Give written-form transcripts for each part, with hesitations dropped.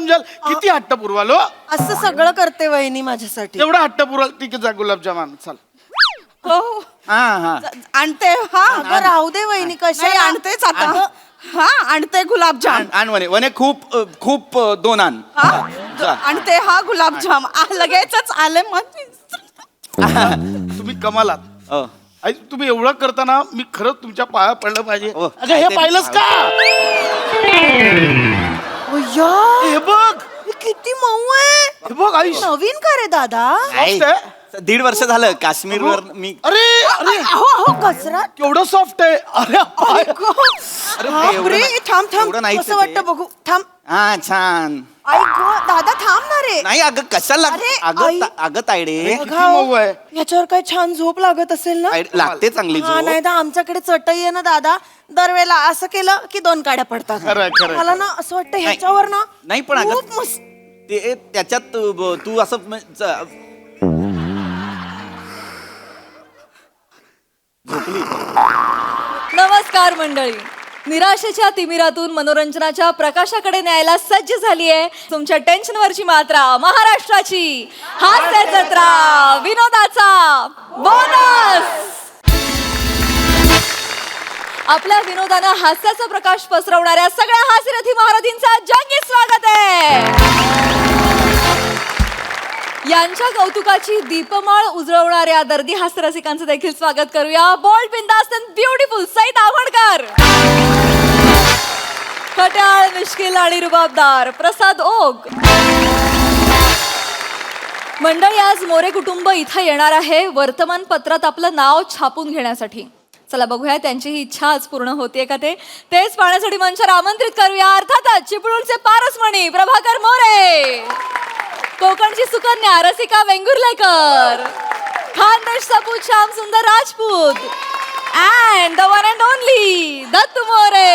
समजाल किती हट्ट पुरवाल हो. असं सगळं करते वहिनी माझ्यासाठी. एवढा हट्ट पुरवाल. ठीक आहे जा गुलाबजामान चल. हो हा हा आणते. हा अगं राहू दे वहिनी कशी आणतेच आता. हा आणते गुलाबजाम. आण वने वने खूप खूप दोन आण. जा. आणते हा गुलाबजाम. लगेचच आले मग. तुम्ही कमालात. अ, आई तुम्ही एवढं करताना मी खरंच तुमच्या पाया पडलं पाहिजे. हो. अगं हे पाहिलंस का? हे बघ किती मऊ आहे. हे बघ आई. नवीन का रे दादा. नाही, Soft आहे? 1.5 वर्ष झालं काश्मीरवर मी. अरे अरे अहो अहो कचरा. केवढं सॉफ्ट आहे. अरे पाय. बापरे, थांब थांब एवढं नाहीच कसं ते. वाटतं बघू. थांब. हा छान. आई गो दादा थांब ना रे. नाही अगं कशाला अरे, अगं आई. अगं तायडे किती मऊ आहे. याच्यावर काय छान झोप लागत असेल ना. लागते चांगली हा झोप. नाही तर आमच्याकडे चटई आहे ना दादा. दरवेळेला असं केलं की 2 काड्या पडतात. खरंय, खरंय. मला ना असं वाटतं ह्याच्यावर ना नाही पण अगं खूप मस्त. ते त्याच्यात तू असं नमस्कार मंडळी. निराशेच्या तिमिरातून मनोरंजनाच्या प्रकाशाकडे न्यायला सज्ज झालीये तुमच्या टेन्शनवरची मात्रा महाराष्ट्राची हास्य जत्रा विनोदाचा बोनस. आपल्या विनोदानं हास्याचा प्रकाश पसरवणाऱ्या सगळ्या हास्यरथी महारथींचा जंगी स्वागत आहे. यांच्या कौतुकाची दीपमाळ उजळवणाऱ्या दर्दी हास्यरसिकांचं देखील स्वागत करूया. बोल्ड बिंदास्त अँड ब्युटिफुल सईद आवडकर, खट्याळ मिश्किल आणि रुबाबदार प्रसाद ओग. मंडळी आज मोरे कुटुंब इथं येणार आहे वर्तमानपत्रात आपलं नाव छापून घेण्यासाठी. चला बघूया त्यांची ही इच्छा आज पूर्ण होतीये का तेच पाहण्यासाठी मंचावर आमंत्रित करूया अर्थातच चिपळूणचे पारसमणी प्रभाकर मोरे, कोकणची सुकन्या रसिका वेंगुर्लेकर, खानदेश सपूत श्याम सुंदर Rajput and the one and only Dattu More.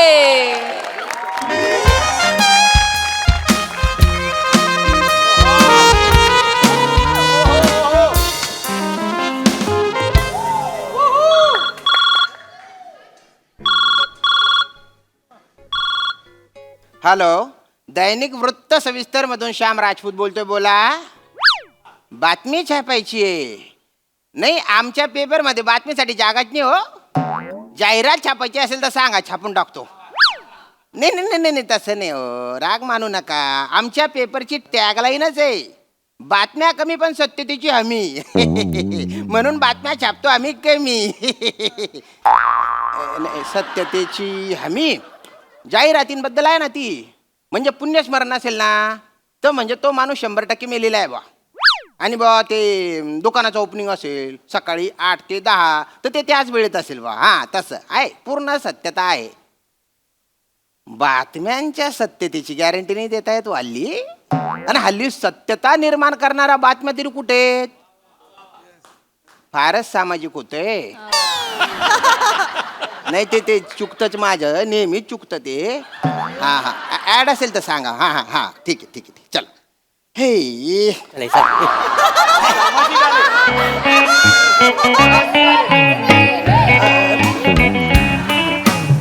Hello, दैनिक वृत्त सविस्तर मधून श्याम राजपूत बोलतोय. बोला. बातमी छापायची आहे. नाही आमच्या पेपरमध्ये बातमीसाठी जागाच नाही हो. जाहिरात छापायची असेल तर सांगा, छापून टाकतो. नाही नाही नाही नाही तसं नाही हो, राग मानू नका. आमच्या पेपरची टॅगलाईनच आहे बातम्या कमी पण सत्यतेची हमी. म्हणून बातम्या छापतो आम्ही कमी. सत्यतेची हमी जाहिरातींबद्दल आहे ना ती. म्हणजे पुण्यस्मरण असेल ना तर म्हणजे तो माणूस 100% मेलेला आहे बा. आणि बा ते दुकानाचं ओपनिंग असेल सकाळी 8 ते 10 तर ते त्याच वेळेत असेल बा. हा तसं आहे, पूर्ण सत्यता आहे. बातम्यांच्या सत्यतेची गॅरंटी नाही देता येत हल्ली. आणि हल्ली सत्यता निर्माण करणारा बातम्या तरी कुठे? फारच सामाजिक होतंय. नाही ते चुकतच माझं, नेहमीच चुकतं ते. हा हा ऍड असेल तर सांगा. हा हा हा ठीक आहे ठीक आहे चल. हे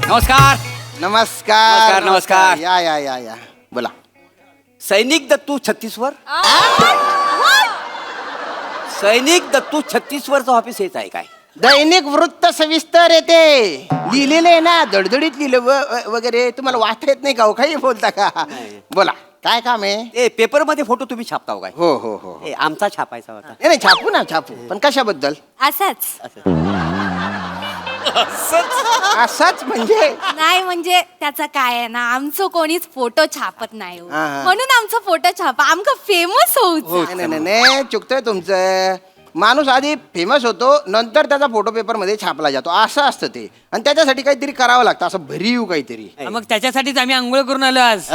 नमस्कार. नमस्कार नमस्कार. या या या या बोला. सैनिक दत्तू 36वर. सैनिक दत्तू 36वरचं ऑफिस हेच आहे काय? दैनिक वृत्त सविस्तर येते लिहिलेलं आहे ना, दडदडीत लिहिलं वगैरे. तुम्हाला वाचता येत नाही का हो? काही बोलता का? बोला काय काम आहे? ए पेपर मध्ये फोटो तुम्ही छापताव काय? हो हो हो. ए, आमचा छापायचा होता. नाही छापू ना छापू, पण कशाबद्दल? असंच असाच म्हणजे नाही म्हणजे त्याचं काय आहे ना, आमचं कोणीच फोटो छापत नाही हो. हा, हा. म्हणून आमचा फोटो छापा, आमका फेमस होऊच. नाही नाही नाही चुकतंय तुमचं. माणूस आधी फेमस होतो नंतर त्याचा फोटो पेपर मध्ये छापला जातो असं असतं ते. आणि त्याच्यासाठी काहीतरी करावं लागतं, असं भरीव काहीतरी. मग त्याच्यासाठीच आम्ही आंघोळ करून आलो आज.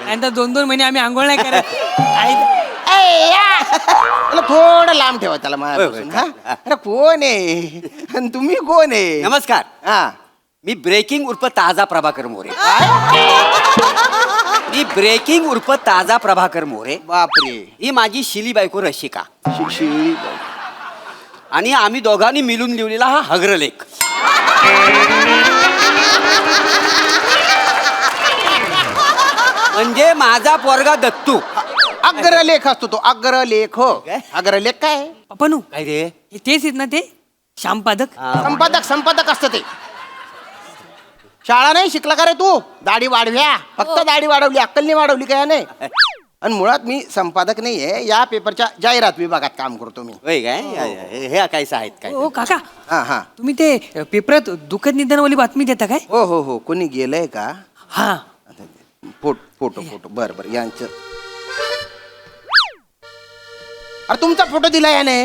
नंतर 2-2 महिने आम्ही आंघोळ नाही करत. त्याला थोडं लांब ठेवा त्याला माझ्यापासून. हा? अरे कोण आहे आणि तुम्ही कोण आहे? नमस्कार. हा मी ब्रेकिंग उर्फ ताजा प्रभाकर मोरे. मी ब्रेकिंग उर्फ ताजा प्रभाकर मोरे. बापरे. ही माझी शिली बायको रशिका. शिक्षी आणि आम्ही दोघांनी मिळून लिहिलेला हा हग्रलेख. म्हणजे माझा पोरगा दत्तू. अग्रलेख असतो तो, अग्रलेख. हो, अग्रलेख काय? पप्पानू काय रे? हे तेच आहेत ना ते श्यामपादक? संपादक असतं ते. शाळा नाही शिकला का रे तू? दाढी वाढव्या, फक्त दाढी वाढवली, अक्कल नाही वाढवली काय नाही. आणि मुळात मी संपादक नाहीये, या पेपरच्या जाहिरात विभागात काम करतो मी. होय काय? हे कायचं आहेत काय? हो काका, हा हा. तुम्ही ते पेपरात दुःखद निधनवाली बातमी देता काय? हो हो हो. कोणी गेलंय का? हा. फोटो बर बर यांचं. अरे तुमचा फोटो दिला याने.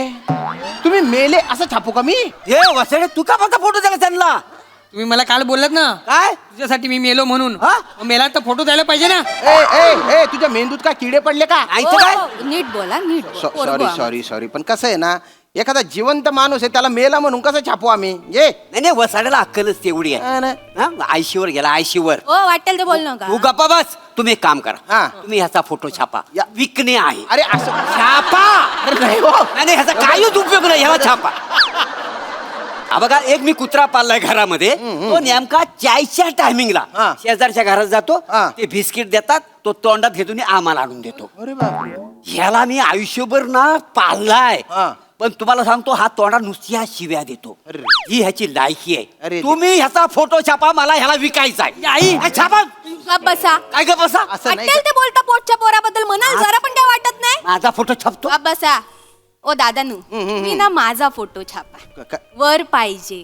तुम्ही मेले असं छापू का मी? हे वसडे, तू का फक्त फोटो द्यायला त्यांना? तुम्ही मला काल बोललात ना काय? तुझ्यासाठी मी मेलो म्हणून. हा? मग मेला तर फोटो द्यायला पाहिजे ना. ए तुझ्या मेंदूत का किडे पडले का? ऐकतं काय? नीट बोला, नीट बोल. सॉरी पण कसं आहे ना, एखादा जिवंत माणूस आहे त्याला मेला म्हणून कसं छापू आम्ही? ये नाही वसाड्याला अक्कलच तेवढी आहे. हा? आयशीवर गेला, आयशीवर. हो वाटेल ते बोल नका. तू गप्पा बस. तुम्ही एक काम करा, हा. तुम्ही ह्याचा फोटो छापा. या. विकणे आहे. अरे असं छापा. अरे नाही हो. नाही ह्याचा काहीच उपयोग नाही, ह्याला छापा. हा बघा, एक मी कुत्रा पाळलाय घरामध्ये. तो नेमका चायच्या टायमिंगला हा. शेजारच्या घरात जातो. हा. ते बिस्किट देतात, तो तोंडात घेतो आणि आम्हाला आणून देतो. अरे बापरे. ह्याला मी आयुष्यभर ना पाळलाय. हा. पण तुम्हाला सांगतो, हा तोंडात नुसती ह्या शिव्या देतो. अरे. ही ह्याची लायकी आहे. अरे. तुम्ही ह्याचा फोटो छापा, मला ह्याला विकायचा आहे. आई. हा, छापा. गप बसा. काय गप बसा? असं नाही वाटेल ते बोलता पोटच्या पोराबद्दल म्हणाल, जरा पण काय वाटत नाही. माझा फोटो छापतो. गप बसा. ओ दादानू, मी ना माझा फोटो छापा. का- वर पाहिजे.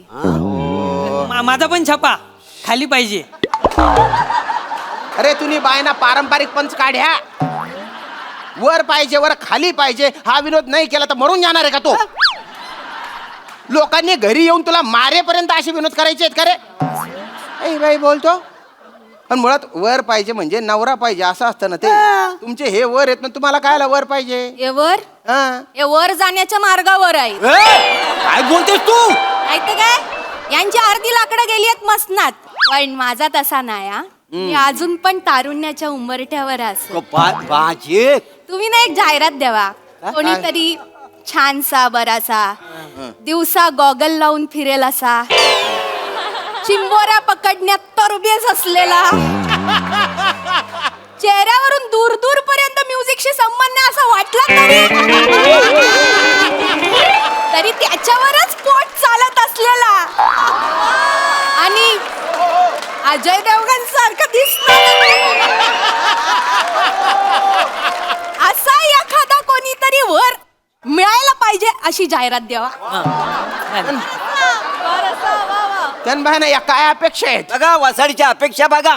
माझा पण छापा खाली पाहिजे. अरे तुम्ही बायना पारंपरिक पंच काढ्या. वर पाहिजे, वर खाली पाहिजे. हा विनोद नाही केला तर मरून जाणार आहे का तो? लोकांनी घरी येऊन तुला मारेपर्यंत असे विनोद करायचे आहेत का रे? बाई बोलतो. पण मुळात वर पाहिजे म्हणजे नवरा पाहिजे असं असतं ना ते. तुमचे हे वर येत ना, तुम्हाला कायला वर पाहिजे? हे वर, हा. हे वर जाण्याच्या मार्गावर आहे. काय बोलतेस तू? ऐकते काय? यांची अर्धी लाकडं गेली आहेत मसनात. पण माझा तसा नाही हा. मी अजून पण तारुण्याच्या उंबरठ्यावर असो. बाजे. तुम्ही ना एक जाहिरात द्यावा. कोणीतरी छानसा बरासा दिवसा गॉगल लावून फिरेल असा, चिंबोऱ्या पकडण्यात तरबेज असलेला, चेहऱ्यावरून दूर दूर पर्यंत म्युझिकशी संबंध आहे असं वाटलं तरी त्याच्यावरच पोट चालत असलेला आणि अजय देवगण सारखं दिसणार असा एखादा कोणीतरी वर मिळायला पाहिजे अशी जाहिरात द्यावा. त्यांना या काय अपेक्षा आहेत? बघा वसाडीच्या अपेक्षा बघा.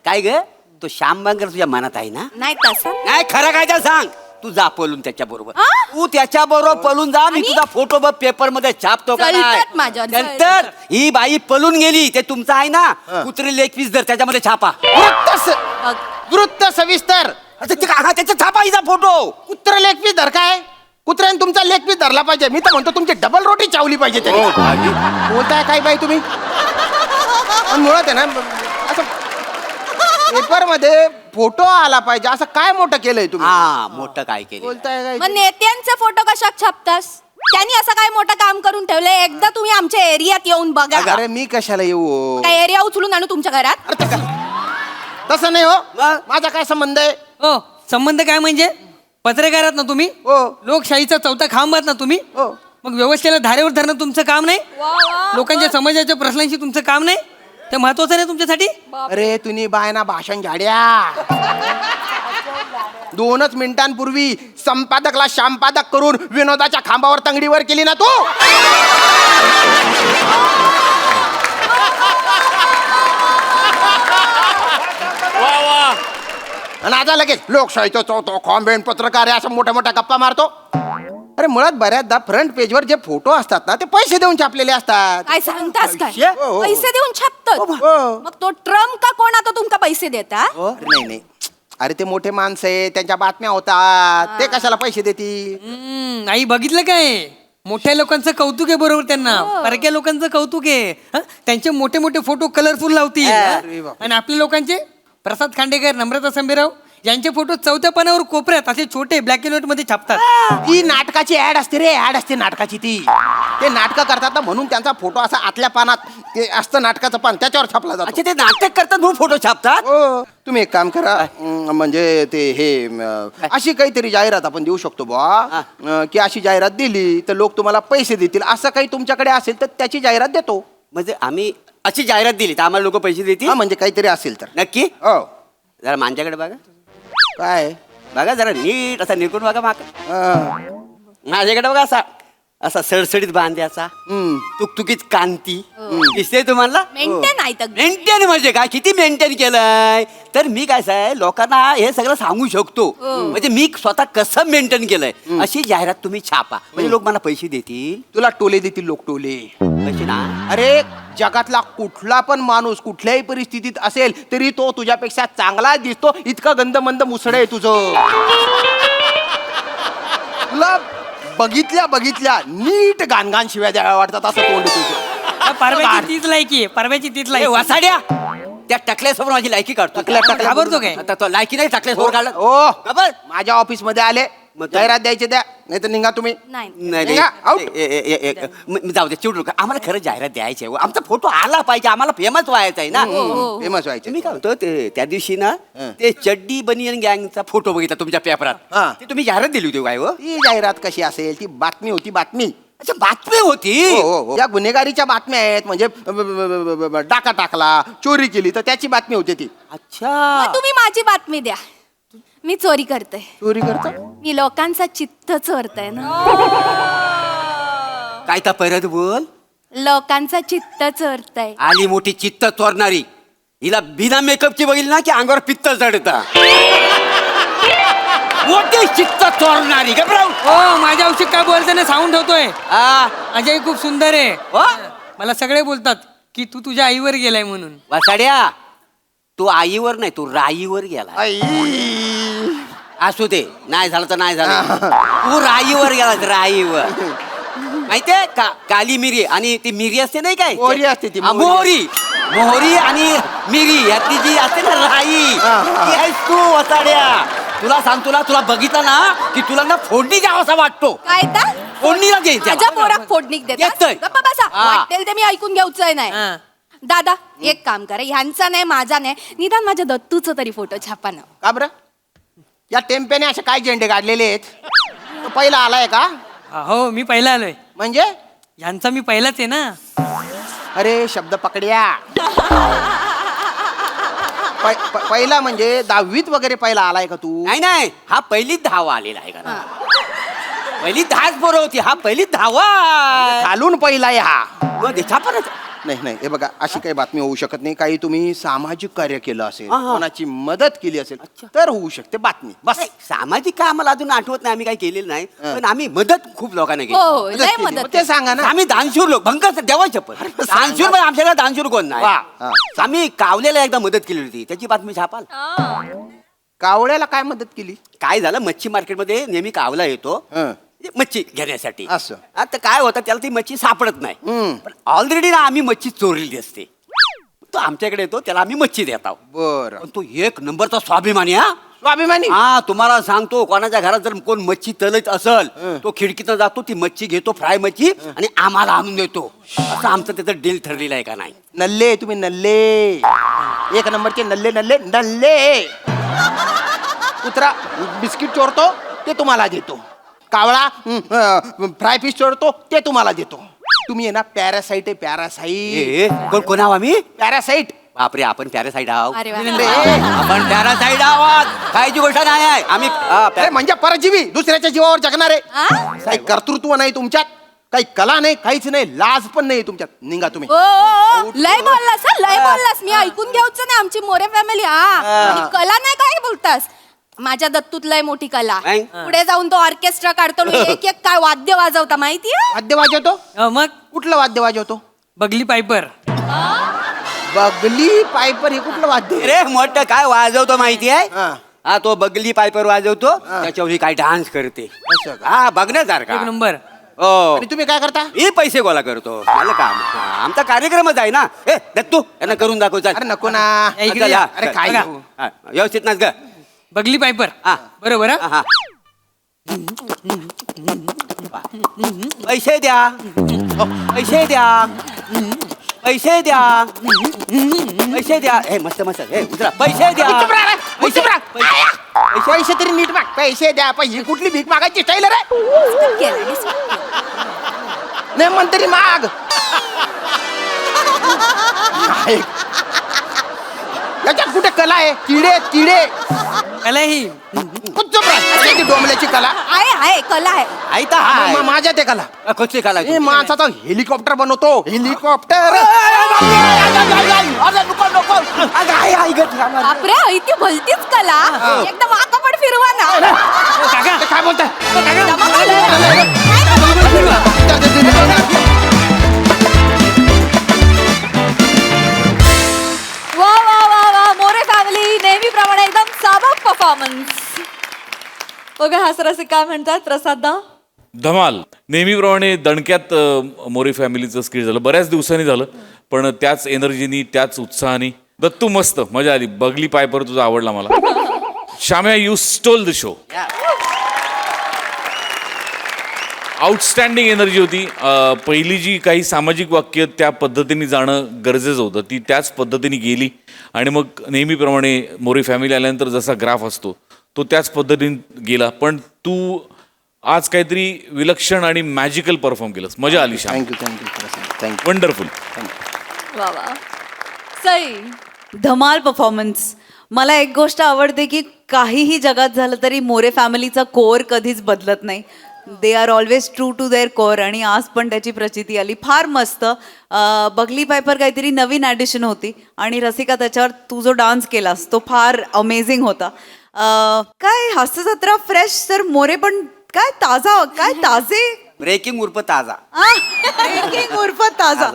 काय ग, तो श्याम बांगर तुझ्या मनात आहे ना? नाही तसं नाही, खरं काय ते सांग. तू जा पळून त्याच्या बरोबर. हा? तू त्याच्या बरोबर पळून जा. मी आणि? तुझा फोटो बघ पेपर मध्ये छापतो का नाही? जळतात माझ्यावर, नंतर ही बाई पळून गेली, ते तुमचं आहे ना कुत्री लेग पीस धर, त्याच्यामध्ये छापा. वृत्त सविस्तर. त्याच्या छापा हिचा फोटो. कुत्र लेग पीस धर काय? कुत्र्याने तुमचा लेग पीस धरला पाहिजे. मी तर म्हणतो तुमची डबल रोटी चावली पाहिजे त्याने. बोलताय काय बाई तुम्ही? पण मुळात आहे ना, असं पेपर मध्ये फोटो आला पाहिजे असं काय मोठं केलंय तुम्ही? हा, मोठं काय केलं? बोलताय काय? मग नेत्यांचे फोटो कशात छापतास? त्यांनी असं काय मोठं काम करून ठेवलंय? एकदा तुम्ही आमच्या एरियात येऊन बघा. अरे मी कशाला येऊ? काय एरिया उचलून आणू तुमच्या घरात? अरे तसं नाही हो. मग? माझा काय संबंध आहे? हो, संबंध काय म्हणजे? पत्रकारात ना तुम्ही, हो. लोकशाहीचा चौथा खांब आहात ना तुम्ही. हो. मग व्यवस्थेला धारेवर धरणं तुमचं काम नाही? लोकांच्या समाजाच्या प्रश्नांशी तुमचं काम नाही? ते महत्वाचं नाही तुमच्यासाठी? अरे तुम्ही बायना भाषण झाड्या. 2च मिनिटांपूर्वी संपादकला श्यामपादक करून विनोदाच्या खांबावर तंगडीवर केली ना तू. आणि आता लगेच लोकशाहीचा चौथा खांब आहे, पत्रकार आहे असं मोठ्या मोठ्या गप्पा मारतो. अरे मुळात बऱ्याचदा फ्रंट पेजवर जे फोटो असतात ना, ते पैसे देऊन छापलेले असतात. काय सांगतास काय? हो, हो. पैसे देऊन छापतात? हो. मग तो ट्रम्प का कोण आता तुमका पैसे देता? अरे नाही नाही, अरे ते मोठे माणसं आहे, त्यांच्या बातम्या होतात, ते कशाला पैसे देतील? आई बघितलं काय? मोठ्या लोकांचं कौतुक आहे बरोबर त्यांना, परक्या लोकांचं कौतुक आहे. हं? त्यांचे मोठे मोठे फोटो कलरफुल लावतील. अरे बाप. आणि आपल्या लोकांचे प्रसाद खांडेकर, नम्रता संभेराव यांचे फोटो चौथ्या पानावर कोपऱ्यात असे छोटे ब्लॅक अँड व्हाईट मध्ये छापतात. ती नाटकाची ऍड असते रे, ऍड असते नाटकाची ती. ते नाटकं करतात ना, म्हणून त्यांचा फोटो असा आतल्या पानात ते असतं नाटकाचं पान, त्याच्यावर छापला जातो. अच्छा, ते नाटक करतात म्हणून फोटो छापतात. हो, तुम्ही एक काम करा, म्हणजे ते हे अशी काहीतरी जाहिरात आपण देऊ शकतो बुवा, की अशी जाहिरात दिली तर लोक तुम्हाला पैसे देतील, असं काही तुमच्याकडे असेल तर त्याची जाहिरात देतो. म्हणजे आम्ही अशी जाहिरात दिली तर आम्हाला लोक पैसे देतील. हा, म्हणजे काहीतरी असेल तर. नक्की. हो. जरा माझ्याकडे बघा, काय बघा जरा नीट असा निरकून बघा माका. हा. माझ्याकडे बघा असा असा सडसडीत बांध्याचा, तुकतुकीत कांती दिसते तुम्हाला. मेंटेन आहे तर मेंटेन म्हणजे काय, किती मेंटेन केलंय. तर मी काय आहे, लोकांना हे सगळं सांगू शकतो. म्हणजे मी स्वतः कसं मेंटेन केलंय अशी जाहिरात तुम्ही छापा, म्हणजे लोक मला पैसे देतील. तुला टोले देतील लोक, टोले. पैसे ना. अरे जगातला कुठला पण माणूस कुठल्याही परिस्थितीत असेल तरी तो तुझ्यापेक्षा चांगला दिसतो, इतका गंध मंद मुसड आहे तुझं. तुला बघितल्या नीट गाणगान शिव्या द्याव्या वाटतात असं तोंड तुझं. परव्याची तीच लायकी आहे, परव्याची तीच ए, लायकी. वासाड्या, त्या टकल्यासमोर माझी लायकी काढतो. घाबरतो काय? आता तो लायकी नाही, टकल्यासमोर काढला. ओ, खबर? माझ्या ऑफिस मध्ये आले, मग काय? जाहिरात द्यायची द्या, नाही तर निघा तुम्ही. नाही नाही निघा, out. जाऊ दे, चिडू नका. आम्हाला खरं जाहिरात द्यायची आहे. आमचा फोटो आला पाहिजे, आम्हाला फेमस व्हायचा आहे ना. फेमस व्हायचे. मी काय म्हणतो, ते त्या दिवशी ना ते चड्डी बनियन गँगचा फोटो बघितला तुमच्या पेपरात. हा. ते तुम्ही जाहिरात दिली होती काय हो? ती जाहिरात कशी असेल, ती बातमी होती, बातमी. अच्छा, बातमी होती. हो. या गुन्हेगारीच्या बातम्या आहेत, म्हणजे डाका टाकला, चोरी केली तर त्याची बातमी होती ती. अच्छा, मग तुम्ही माझी बातमी द्या. मी चोरी करते, चोरी करता. मी लोकांचा चित्त चोरते ना. काय तर परत बोल. लोकांचा चित्त चोरताय. आली मोठी चित्त चोरणारी. हिला बिना मेकअपची बघितली ना की अंगावर पित्त चढता. मोठी चित्त चोरणारी घबराव. हो, माझ्या औषध काय बोलताना साऊंड होतोय. अजय खूप सुंदर आहे. हो? मला सगळे बोलतात की तू तुझ्या आईवर गेलाय म्हणून. वासाड्या, तू आईवर नाही, तू राईवर गेला. आई. असू दे, नाही झालं तर नाही झालं. तू राईवर गेला, राईवर. माहितीये का, काली मिरी आणि ती मिरी असते नाही काय, मोहरी असते ती, हा, मोहरी. मोहरी आणि मिरी यातली जी असते ना राई, ती आहेस तू वासाड्या. तुला सांग, तुला बघितलं ना की तुला ना फोडणी द्यावासा वाटतो. काय तर फोडणीला द्यायच्या. माझ्या पोराक फोडणीक देतात. येतोय. गप्पा बसा. हा. वाटेल ते मी ऐकून घ्यायचंय नाही. हा. दादा एक काम करा, ह्यांचा नाही माझा नाही, निदान माझ्या दत्तूचं तरी फोटो छापा ना. का बरं? या टेम्प्याने असे काय झेंडे काढलेले आहेत? तो पहिला आलाय का? हो, मी पहिला आलोय. म्हणजे यांचा मी पहिलाच आहे ना. अरे शब्द पकड्या. पहिला म्हणजे 10वीत वगैरे पहिला आलाय का तू? नाही, हा पहिली धावा आलेला आहे का. पहिली 10च पोरं होती, हा पहिली धावा. खालून पहिला आहे हा. मग ते छापा. नाही, हे बघा, अशी काही बातमी होऊ शकत नाही. काही तुम्ही सामाजिक कार्य केलं असेल, हा, हा. कोणाची मदत केली असेल तर होऊ शकते बातमी. बस. नाही, सामाजिक काय आम्हाला अजून आठवत नाही, आम्ही काही केलेलं नाही. पण आम्ही मदत खूप लोकांना केली. हो, लय केली. मदत मग ते सांगा ना. आम्ही दानशूर लोक, भंकर देवाच्या पण दानशूर, पण आमच्याकडे दानशूर कोण नाही. वा. हा. आम्ही कावलेला एकदा मदत केली होती, त्याची बातमी छापाल. कावळ्याला काय मदत केली? काय झालं, मच्छी मार्केटमध्ये नेहमी कावला येतो हं. मच्छी घेण्यासाठी. असं. आता काय होतं, त्याला ती मच्छी सापडत नाही. पण ऑलरेडी ना आम्ही मच्छी चोरलेली असते. तो आमच्याकडे येतो, त्याला आम्ही मच्छी देत आहोत. बरं. पण तो एक नंबरचा स्वाभिमानी. हा, स्वाभिमानी. हा, तुम्हाला सांगतो, कोणाच्या घरात जर कोण मच्छी तलत असल, तो खिडकीतनं जातो, ती मच्छी घेतो, फ्राय मच्छी, आणि आम्हाला आणून देतो. असं आमचं त्याचं डील ठरलेलं आहे का नाही. नल्ले, तुम्ही नल्ले, एक नंबरचे नल्ले नल्ले नल्ले. कुत्रा बिस्किट चोरतो ते तुम्हाला देतो. कावळा फ्राय फिश चोरतो ते तुम्हाला देतो. तुम्ही आहे ना पॅरासाईट आहे, पॅरासाईट. कोण आहो आम्ही? पॅरासाईट. बापरे, आपण पॅरासाईड आहोत. अरे वा. आपण पॅरासाईड आहोत, काहीची गोष्ट नाही आहे. आम्ही अरे म्हणजे परजीवी, दुसऱ्याच्या जीवावर जगणारे. काही कर्तृत्व नाही तुमच्यात, काही कला नाही, काहीच नाही, लाज पण नाही तुमच्यात. निघा तुम्ही. ओ, लय बोललास हा, लय बोललास. मी ऐकून घ्यायचं नाही, आमची मोरे फॅमिली. हा, कला नाही, काय बोलतास. माझ्या दत्तूत लय मोठी कला. नाही. पुढे जाऊन तो ऑर्केस्ट्रा काढतो, एक एक काय वाद्य वाजवता माहितीये. वाद्य वाजवतो? मग कुठलं वाद्य वाजवतो? बगली पायपर. बगली पायपर हे कुठलं वाद्य आहे? रे मोठं काय वाजवतो माहिती आहे? हा. हा, तो बगली पायपर वाजवतो, त्याच्यावर ही काय डान्स करते. असं का? हा, बघण्यासारखा. एक नंबर. हो. आणि तुम्ही काय करता? मी पैसे गोळा करतो मला काम आमचा कार्यक्रमच आहे ना ए दत्तू यांना करून दाखव चल अरे नको ना. या इकडे चल, या. हा, अरे चल. काय बघा. घेऊ? हा, व्यवस्थित नाच ग बगली पायपर हा. बरोबर हा, हा. पैसे द्या पैसे द्या पैसे द्या पैसे द्या हे मस्त मस्त हे उतरा पैसे द्या चुप राहा रे, चुप पैसे राहा. पैसे तरी नीट माग. पैसे द्या. पैसे कुठली भीक मागायची स्टाईल रे? नाही म्हण तरी माग. काय? याच्यात कुठे कला आहे? किडे किडे कला ही चुप राहा. याची डोंबल्याची कला आहे कला आहे. आई तर हाय. माझ्या ते कला. कसली काला ए माणसाचा हेलिकॉप्टर बनवतो. हेलिकॉप्टर. बापरे इथे भलतीच कला. एकदम आका पण फिरवा ना. काका काय बोलताय? वा वा वा वा मोरे फॅमिली नेहमीप्रमाणे एकदम साबक परफॉर्मन्स. बघा हासरसे काय म्हणतात प्रसाददा. धमाल. नेहमीप्रमाणे दणक्यात मोरे फॅमिलीचं स्किट झालं बऱ्याच दिवसांनी झालं पण त्याच एनर्जीनी त्याच उत्साहाने. दत्तू मस्त मजा आली. बगली पायपर तुझा आवडला मला. Shyamya you stole the show. Outstanding energy होती. पहिली जी काही सामाजिक वाक्य त्या पद्धतीने जाणं गरजेचं होतं ती त्याच पद्धतीने गेली आणि मग नेहमीप्रमाणे मोरी फॅमिली आल्यानंतर जसा ग्राफ असतो तो त्याच पद्धतीने गेला. पण तू आज काहीतरी विलक्षण आणि मॅजिकल परफॉर्म केलंस. मजा आली श्याम. थँक्यू. वंडरफुल. वा वा सई. धमाल परफॉर्मन्स. मला एक गोष्ट आवडते की काहीही जगात झालं तरी मोरे फॅमिलीचा कोर कधीच बदलत नाही. They are always true to their core आणि आज पण त्याची प्रचिती आली. फार मस्त. बगली पायपर काहीतरी नवीन ॲडिशन होती आणि रसिका त्याच्यावर तू जो डान्स केलास तो फार अमेझिंग होता. काय हास्यजत्रा फ्रेश तर मोरे पण काय ताजा काय ताजे ब्रेकिंग उर्फ ताजा ब्रेकिंग उर्फ ताजा.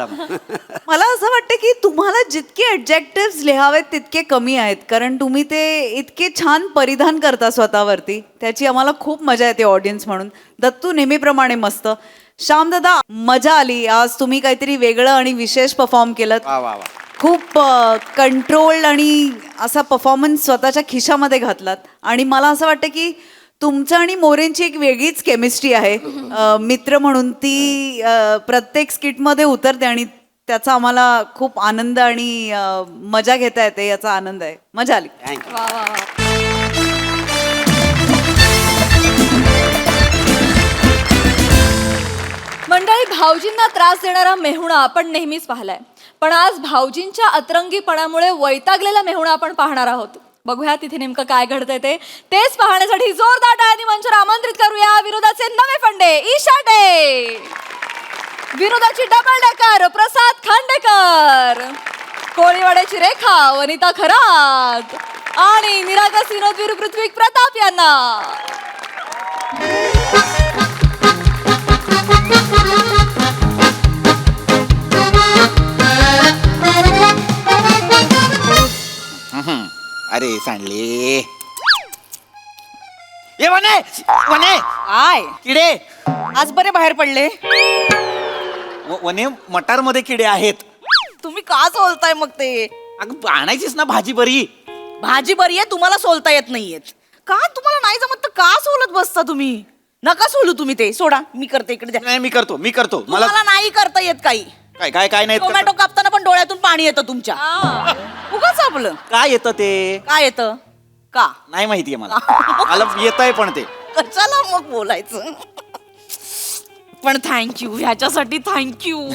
मला असं वाटतं की तुम्हाला जितके ॲडजेक्टिव्स लिहावेत तितके कमी आहेत कारण तुम्ही ते इतके छान परिधान करता स्वतःवरती. त्याची आम्हाला खूप मजा येते ऑडियन्स म्हणून. दत्तू नेहमीप्रमाणे मस्त. श्यामदादा मजा आली. आज तुम्ही काहीतरी वेगळं आणि विशेष परफॉर्म केलं. खूप कंट्रोल्ड आणि असा परफॉर्मन्स स्वतःच्या खिशामध्ये घातलात आणि मला असं वाटतं की तुमचं आणि मोरेंची एक वेगळीच केमिस्ट्री आहे. मित्र म्हणून ती प्रत्येक स्किटमध्ये उतरते आणि त्याचा आम्हाला खूप आनंद आणि मजा घेता येते याचा आनंद आहे. मजा आली. थँक्यू. वा वा वा. मंडळी भाऊजींना त्रास देणारा मेहुणा आपण नेहमीच पाहिलाय पण आज भाऊजींच्या अतरंगीपणामुळे वैतागलेला मेहुणा आपण पाहणार आहोत. बघूया तिथे नेमकं काय घडतंय तेच पाहण्यासाठी जोरदार टाळ्यांनी मंचावर आमंत्रित करूया विरोधाचे नवे फंडे ईशाटे. विरोधाची डबल डेकर प्रसाद खांडेकर. कोळीवाड्याची रेखा वनिता खरात आणि निरागस विनोदवीर पृथ्वी प्रताप यांना. अरे सांडले. ए वने वने आय किडे. आज बरे बाहेर पडले. वने मटार मध्ये किडे आहेत. तुम्ही का सोलताय मग ते? अगं आणायचीच ना भाजी बरी. भाजी बरी आहे तुम्हाला सोलता येत नाहीयेत का? तुम्हाला नाही जमत तर का सोलत बसता तुम्ही? नका सोलू तुम्ही ते. सोडा मी करते इकडे द्या. नाही मी करतो मला मला नाही करता येत काही. काय काय काय नाही टोमॅटो कापताना पण डोळ्यातून पाणी येतं तुमच्या. उगाच आपलं काय येतं ते काय येतं का नाही माहितीये मला. मला येतंय पण ते. कशाला मग बोलायचं. पण थँक्यू ह्याच्यासाठी थँक्यू.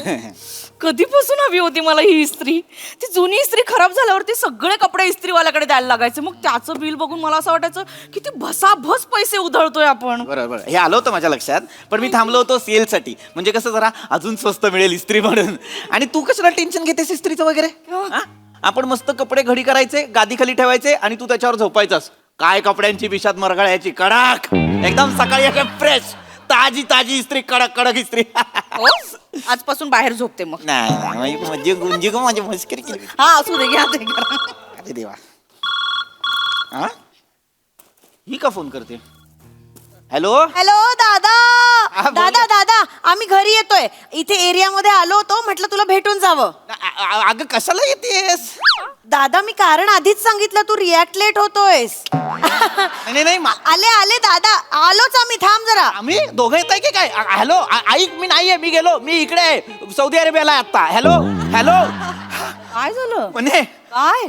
कधीपासून हवी होती मला ही इस्त्री. ती जुनी इस्त्री खराब झाल्यावरती सगळे कपडे इस्त्रीवाल्याकडे द्यायला लागायचे. मग त्याचं बिल बघून मला असं वाटायचं की ती भसाभस पैसे उधळतोय आपण. बरोबर हे आलं होतं माझ्या लक्षात पण मी थांबलो होतो सेलसाठी. म्हणजे कसं जरा अजून स्वस्त मिळेल इस्त्री म्हणून. आणि तू कशाला टेन्शन घेतेस इस्त्रीचं वगैरे? हा? आपण मस्त कपडे घडी करायचे गादी खाली ठेवायचे आणि तू त्याच्यावर झोपायचास. काय कपड्यांची बिशात मरगळ्याची कडक एकदम सकाळी एकदम फ्रेश ताजी ताजी इस्त्री कडक कडक इस्त्री. आजपासून बाहेर झोपते मग. नाही म्हणजे गुंजी गो माझी मस्करी केली. हा असू दे घ्या ते करा. अरे देवा. हा ही का फोन करते? हॅलो हॅलो दादा दादा दादा आम्ही घरी येतोय. इथे एरियामध्ये आलो होतो, म्हटलं तुला भेटून जावं. अगं कशाला येतेस? दादा मी कारण आधीच सांगितलं, तू रिॲक्ट लेट होतोयस. नाही आले आले दादा, आलोच आम्ही, थांब जरा. आम्ही दोघं येत आहे की काय? हॅलो ऐक, मी नाहीये, मी गेलो, मी इकडे आहे, सौदी अरेबियाला आहे आता. Hello hello. काय झालं? म्हणे काय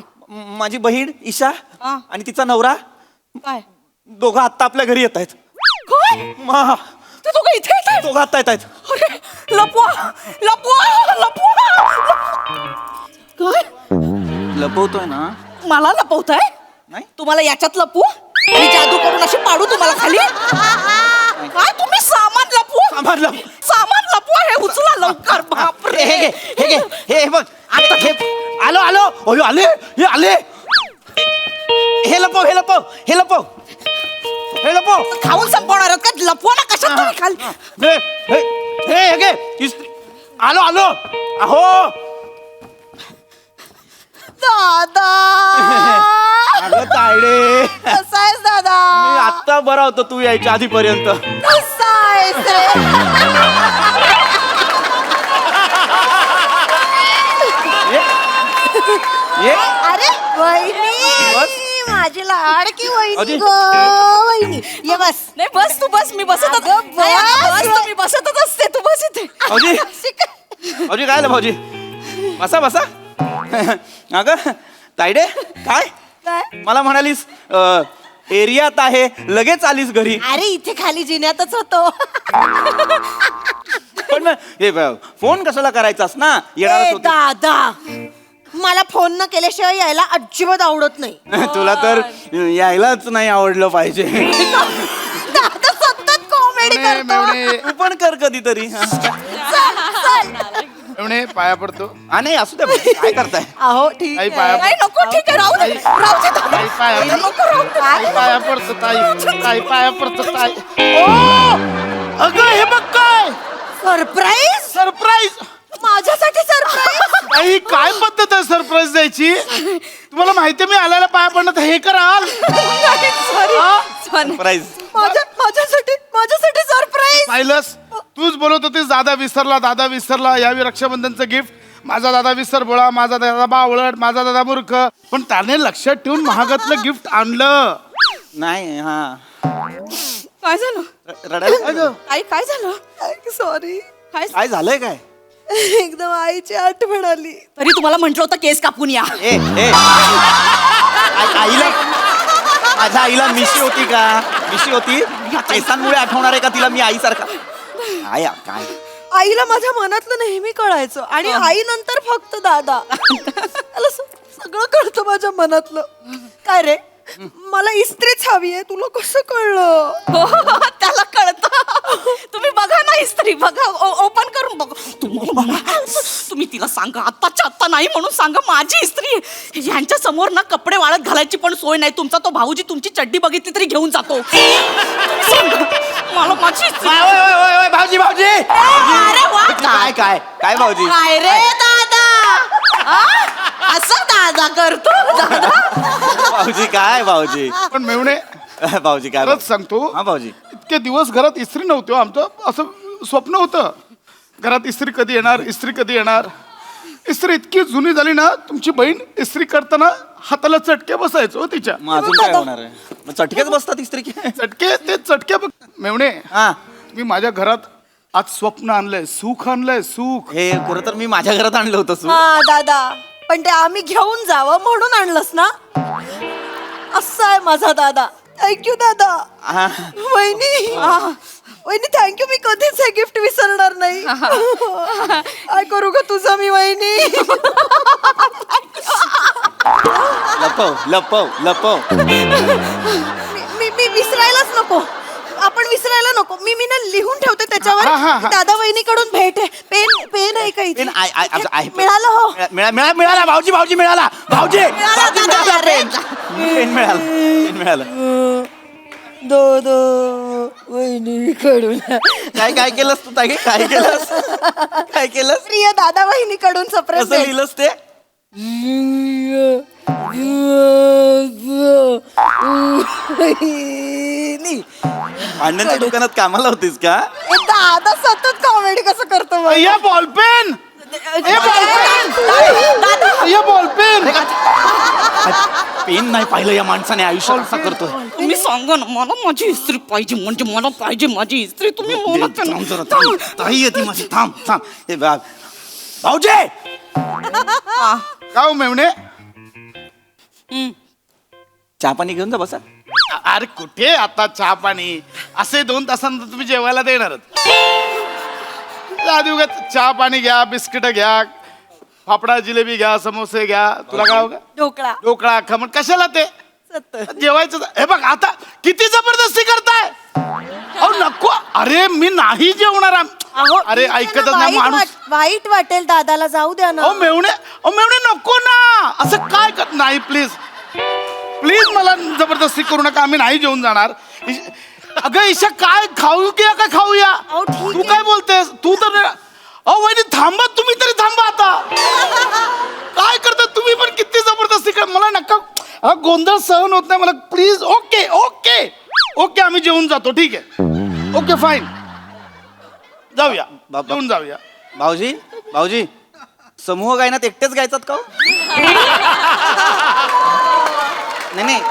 माझी बहीण ईशा हा. आणि तिचा नवरा काय दोघं आत्ता आपल्या घरी येत आहेत. ते दोघं इथे येतात? दोघं आत्ता येत आहेत. अरे, लपवा लपवा लपवा. काय लपवतोय ना? मला लपवताय? नाही. तुम्हाला याच्यात लपू? मी जादू करून अशी पाडू तुम्हाला खाली? काय तुम्ही सामान लपवू? सामान लपवू. सामान लपवा, हे उचला लवकर. बापरे. हे घे, हे घे, हे बघ आता हे. आलो आलो. अयो आले, हे आले. हे लपव, हे लपव, हे लपव, हे लपव. खाऊन संपवणार आहात का? लपवा ना, कशात तुम्ही खाली? हे हे हे घे. आलो आलो. अहो दादा अगं तायडे, कसा आहेस दादा? मी आत्ता बरा होतो तू यायच्या आधीपर्यंत. कसा आहेस रे? ये अरे वहिनी, बस. माझी लाडकी वहिनी अरे. गो. वहिनी ये बस. नाही बस तू बस, मी बसतच नाही, अगं, बस. मी बसतच असते, तू बस इथे. भाऊजी भाऊजी काय आलं भाऊजी? बसा बसा. अगं तायडे काय काय? मला म्हणालीस एरियात आहे, लगेच आलीस घरी. अरे इथे खाली जिन्यातच होतो. पण मग हे फोन कशाला करायचास ना? येणारच ए, होते. दादा मला फोन न केल्याशिवाय यायला अजिबात आवडत नाही. तुला तर यायलाच नाही आवडलं पाहिजे. दादा सतत कॉमेडी मेवणे करतो. मेवणे तू पण कर कधीतरी. मेवणे पाया पडतो. हा नाही असू दे भाऊजी, काय करताय? अहो ठीक ताई आहे. पाया नाही, नको, ठीक आहे, राहू दे, राहू दे दादा. ताई पाया नको, राहू दे. ताई पाया पडतो ताई पाया पडतो ताई. अगं हे बघ काय सरप्राईज सरप्राईज. माझ्यासाठी सरप्राईज. ताई काय पद्धत आहे सरप्राईज द्यायची? तुम्हाला माहितीये मी आल्याला पाया पडणं तर हे कराल. सरप्राईज. माझ्यासाठी सरप्राईज. पाहिलंस तूच बोलत होतीस दादा विसरला यावी रक्षाबंधनचं गिफ्ट. माझा दादा विसर बोळा, माझा दादा बावळट, माझा दादा मूर्ख. पण त्याने लक्षात ठेवून महागातलं गिफ्ट आणलं. नाही हा काय झालं? रडायला काय झालं? सॉरी. काय झालंय काय? एकदम आईची आठवण आली. तरी तुम्हाला म्हंटल होतं केस कापून या. ए ए आईला, माझ्या आईला मिशी होती का? मिशी होती? या केसांमुळे आठवणार आहे का तिला मी आईसारखा? काय काय आईला माझ्या मनातलं नेहमी कळायचं आणि आई नंतर फक्त दादा. मला सगळं कळतं माझ्या मनातलं. काय रे, मला इस्त्रीच हवी आहे, तुला कसं कळलं? त्याला कळतं. तुम्ही बघा ना इस्त्री, बघा, ओपन करून बघा. तुम्ही तिला सांगा, आत्ताच्या आत्ता नाही म्हणून सांगा, माझी इस्त्री आहे. यांच्या समोर ना कपडे वाळत घालायची पण सोय नाही. तुमचा तो भाऊजी तुमची चड्डी बघितली तरी घेऊन जातो. तुम्ही सांगा, मला माझी इस्त्री. ओय, भाऊजी भाऊजी अरे वा. काय काय काय भाऊजी? काय रे दादा, असं दादा करतो दादा. भाऊजी काय भाऊजी? पण मेवणे भाऊजी काय? खरंच सांगतो, हा भाऊजी. इतके दिवस घरात इस्त्री नव्हती हो. आमचं असं स्वप्न होतं घरात इस्त्री कधी येणार. इस्त्री इतकी जुनी झाली ना, तुमची बहीण इस्त्री करताना हाताला चटके बसायचो हो तिच्या. मग अजून काय होणार आहे? मग चटकेच बसतात इस्त्री की? चटके बघ मेवणे. हा मी माझ्या घरात आज स्वप्न आणलंय, सुख आणलंय, सुख. हे खरं तर मी माझ्या घरात आणलं होतं सु. हा दादा, पण ते आम्ही घेऊन जावं म्हणून आणलंस ना. असं आहे माझा दादा. थँक्यू दादा. हा. वहिनी, वहिनी थँक्यू. मी कधीच हे गिफ्ट विसरणार नाही. काय करू ग तुझं मी वहिनी. लपव मी विसरायलाच नको. आपण विसरायला नको. मी ना लिहून ठेवते त्याच्यावर. हा. दादा वहिनीकडून भेट आहे. पेन आहे का इथे? आहे. मिळालं हो. मिळाला भाऊजी मिळाला. भाऊजी मिळाला दादा. पेन मिळाला. दो वहिनीकडून. काय केलंस तू ताई? काय केलंस? प्रिय दादा वहिनीकडून सरप्राईज. कसं लिहिलंस ते? भांडणाच्या दुकानात कामाला होतीस का? दादा सतत कॉमेडी कसं करतो बघ. या बॉलपेन या बॉलपेन पेन नाही पाहिलं या माणसाने आयुष्यात असा करतोय. तुम्ही सांगा ना मला माझी इस्त्री पाहिजे म्हणजे मला पाहिजे माझी इस्त्री तुम्ही म्हणत ना. थांब जरा, थांब. ताई येते माझी, थांब थांब. हे बघ भाऊजी, का हो मेवणे चहा पाणी घेऊन जा बसा. अरे कुठे आता चहा पाणी, असे 2 तासानंतर तुम्ही जेवायला देणारच. आधी उगाच चहा पाणी घ्या, बिस्किट घ्या, फाफडा जिलेबी घ्या, समोसे घ्या, तुला काय होगा ढोकळा ढोकळा खमण कशाला ते जेवायचं. हे बघ आता किती जबरदस्ती करताय. अहो नको, अरे मी नाही जेवणार. अरे ऐकतच नाही माणूस. वाईट वाटेल दादाला, जाऊ द्या ना. अहो मेवणे नको ना, असं काय कर. नाही प्लीज प्लीज मला जबरदस्ती करू नका, आम्ही नाही जेवून जाणार. अगं ईशा काय खाऊया का खाऊया. अहो, ठीक तू आहे. काय बोलतेस तू तर. अहो वहिनी थांबा, तुम्ही तरी थांबा आता. काय करता तुम्ही पण, किती जबरदस्ती कर. मला नका, हा गोंधळ सहन होत नाही मला. प्लीज ओके ओके ओके आम्ही जेवून जातो, ठीक आहे ओके फाईन, जाऊया जेवून जाऊया. भाऊजी भाऊजी, समूह गायनात एकटेच गायतात का हो? नाही नाही,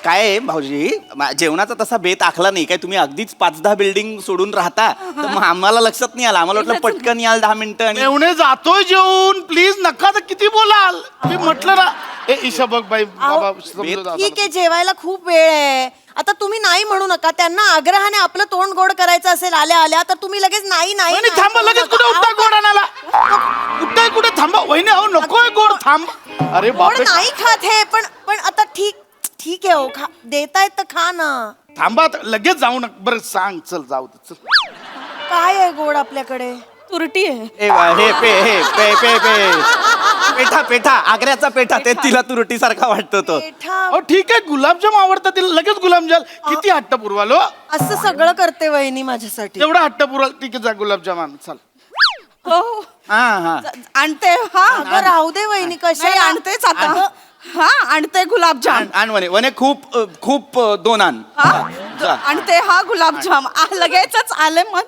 काय आहे भाऊजी, जेवणाचा तसा बेत आखला नाही काय. तुम्ही अगदीच 5-10 बिल्डिंग सोडून राहता, तर मग आम्हाला लक्षात नाही आलं. आम्हाला वाटलं पटकन याल 10 मिनिटं आणि मेवणे जातोय जेवून, प्लीज नका तर किती बोलाल. मी म्हटलं ना. ए ईशा बघ बाई बाबा समजून जा. ठीक आहे, जेवायला खूप वेळ आहे. आता तुम्ही नाही म्हणू नका. त्यांना आग्रहाने आपलं तोंड गोड करायचं असेल आल्या आल्या, तर तुम्ही लगेच नाही नाही वहिनी नाही थांबा, लगेच म्हणू कुठे नका. उठताय गोड आणायला. उठताय कुठे, थांबा वहिनी. अहो नकोय गोड, थांब. अरे गोड बापरे, नाही खात हे, पण आता ठीक आहे हो, देतायत तर खा ना. थांबा आता, लगेच जाऊ नका. बरं सांग, चल जाऊ दे, चल. काय आहे गोड आपल्याकडे? तुरटी आहे. हे पेठा पेठा, आग्र्याचा पेठा, ते तिला तुरटी सारखा वाटतो तो. पेठा अहो ठीक आहे, गुलाबजाम आवडतात तिला, लगेच गुलाबजाम. किती हट्ट पुरवाल हो. असं सगळं करते वहिनी माझ्यासाठी. एवढा हट्ट पुरवाल, ठीक आहे जा गुलाबजाम आण, चल. हो हा हा, आणते. हा अगं राहू दे वहिनी, कशी आणतेच आता. हा आणते गुलाबजाम. आण वने वने, खूप खूप 2 आण. जा. आणते हा गुलाबजाम. लगेचच आले मग.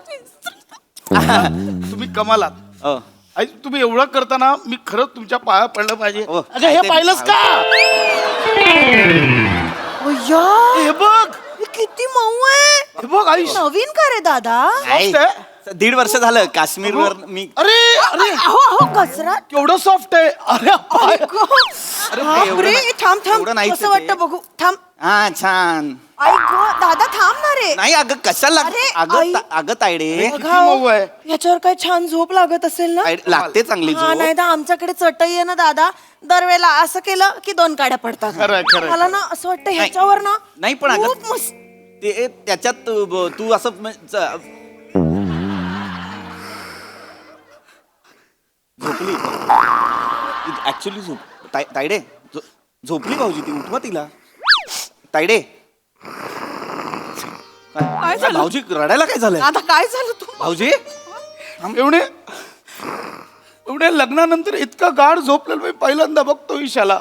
तुम्ही कमालात. अ, आई, तुम्ही एवढं करताना मी खरंच तुमच्या पाया पडलं पाहिजे. हो. अगं हे पाहिलंस का. हे बघ, हे किती मऊ आहे. हे बघ आई. नवीन का रे दादा? नाही, Soft आहे. 1.5 वर्ष झालं काश्मीरवर मी. अरे अरे अहो कचरा. केवढं सॉफ्ट आहे. अरे पाय. बापरे, थांब थांब, एवढं नाहीच कसं आहे ते. वाटतं बघू. थांब. हा छान. आई गो, दादा थांब ना रे. नाही अगं कशाला, अरे, अगं आई. अगं तायडे, बघा हो, मऊ आहे. याच्यावर काय छान झोप लागत असेल ना. लागते चांगली हा झोप. नाही तर आमच्याकडे चटई आहे ना दादा, दरवेळेला असं केलं की 2 काड्या पडतात. खरंय, खरंय. मला ना असं वाटतं ह्याच्यावर ना नाही पण अगं, खूप मस्त. ते त्याच्यात तू असं झोपली ऍक्च्युली. तायडे झोपली भाऊजी, ती उठवा तिला. तायडे काय झालं? भाऊजी रडायला काय झालंय आता काय झालं तू? भाऊजी? एवढे लग्नानंतर इतका गाढ झोपलेलं मी पहिल्यांदा बघतो ईशाला.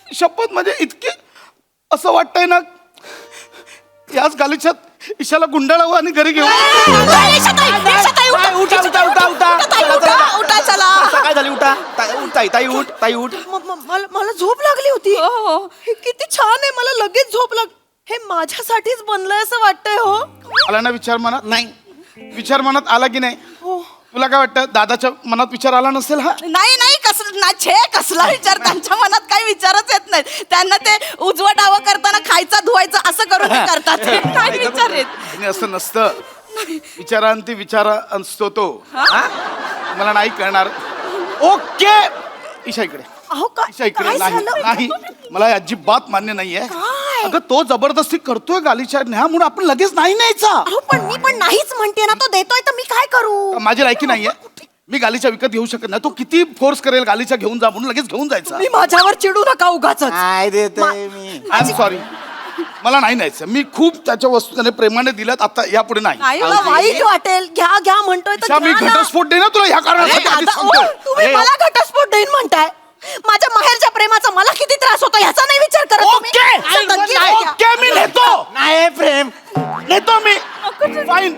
शपथ म्हणजे इतके असं वाटतंय ना, याच गालीच्यात ईशाला गुंडाळावं आणि घरी घेऊ. उठा चला. काय झाली, उठा ताई उठ, ताई उठ. मला झोप लागली होती. हे किती छान आहे, मला लगेच झोप लाग. हे माझ्यासाठीच बनलंय असं वाटतंय हो. आला ना विचार मनात. नाही, विचार मनात आला की नाही. तुला काय वाटतं, दादाच्या मनात विचार आला नसेल. हा नाही कसला विचार, त्यांच्या मनात काही विचारच येत नाही. त्यांना ते उजवं डावं करताना खायचं धुवायचं असं करून ते करतात. नाही विचार येत. आणि असं नसतं. विचारांती विचारा असतो तो. मला नाही कळणार. ओके ईशा इकडे. अहो ईशा इकडे. काय नाही झालं? नाही, मला हे अजिबात मान्य नाहीये. काय? अगं तो जबरदस्ती करतोय गालीच्या न्या, म्हणून आपण लगेच नाही न्यायचा. अहो पण मी पण नाहीच म्हणते ना, तो देतोय तर मी काय करू? माझी लायकी नाहीये. मी गालीच्या विकत घेऊ शकत नाही. तो किती फोर्स करेल गालीच्या घेऊन जा म्हणून लगेच घेऊन जायचा. मी माझ्यावर चिडू नका उगाच. काय देतोय मी. I am sorry. मला नाही न्यायचं. मी खूप त्याच्या वस्तू त्याने प्रेमाने दिल्यात, आता यापुढे नाही. नाही मला वाईट वाटेल. घ्या घ्या म्हणतोय तर ईशा, मी घ्या ना. घटस्फोट देईन ना तुला ह्या कारणासाठी आधीच दादा, सांगतोय. तुम्ही मला घटस्फोट देईन म्हणताय. माझ्या माहेरच्या प्रेमाचा मला किती त्रास होतो ह्याचा नाही विचार करत तुम्ही. ओके नक्की घ्या. ओके, मी नेतो. नाही प्रेम नेतो मी. फाईन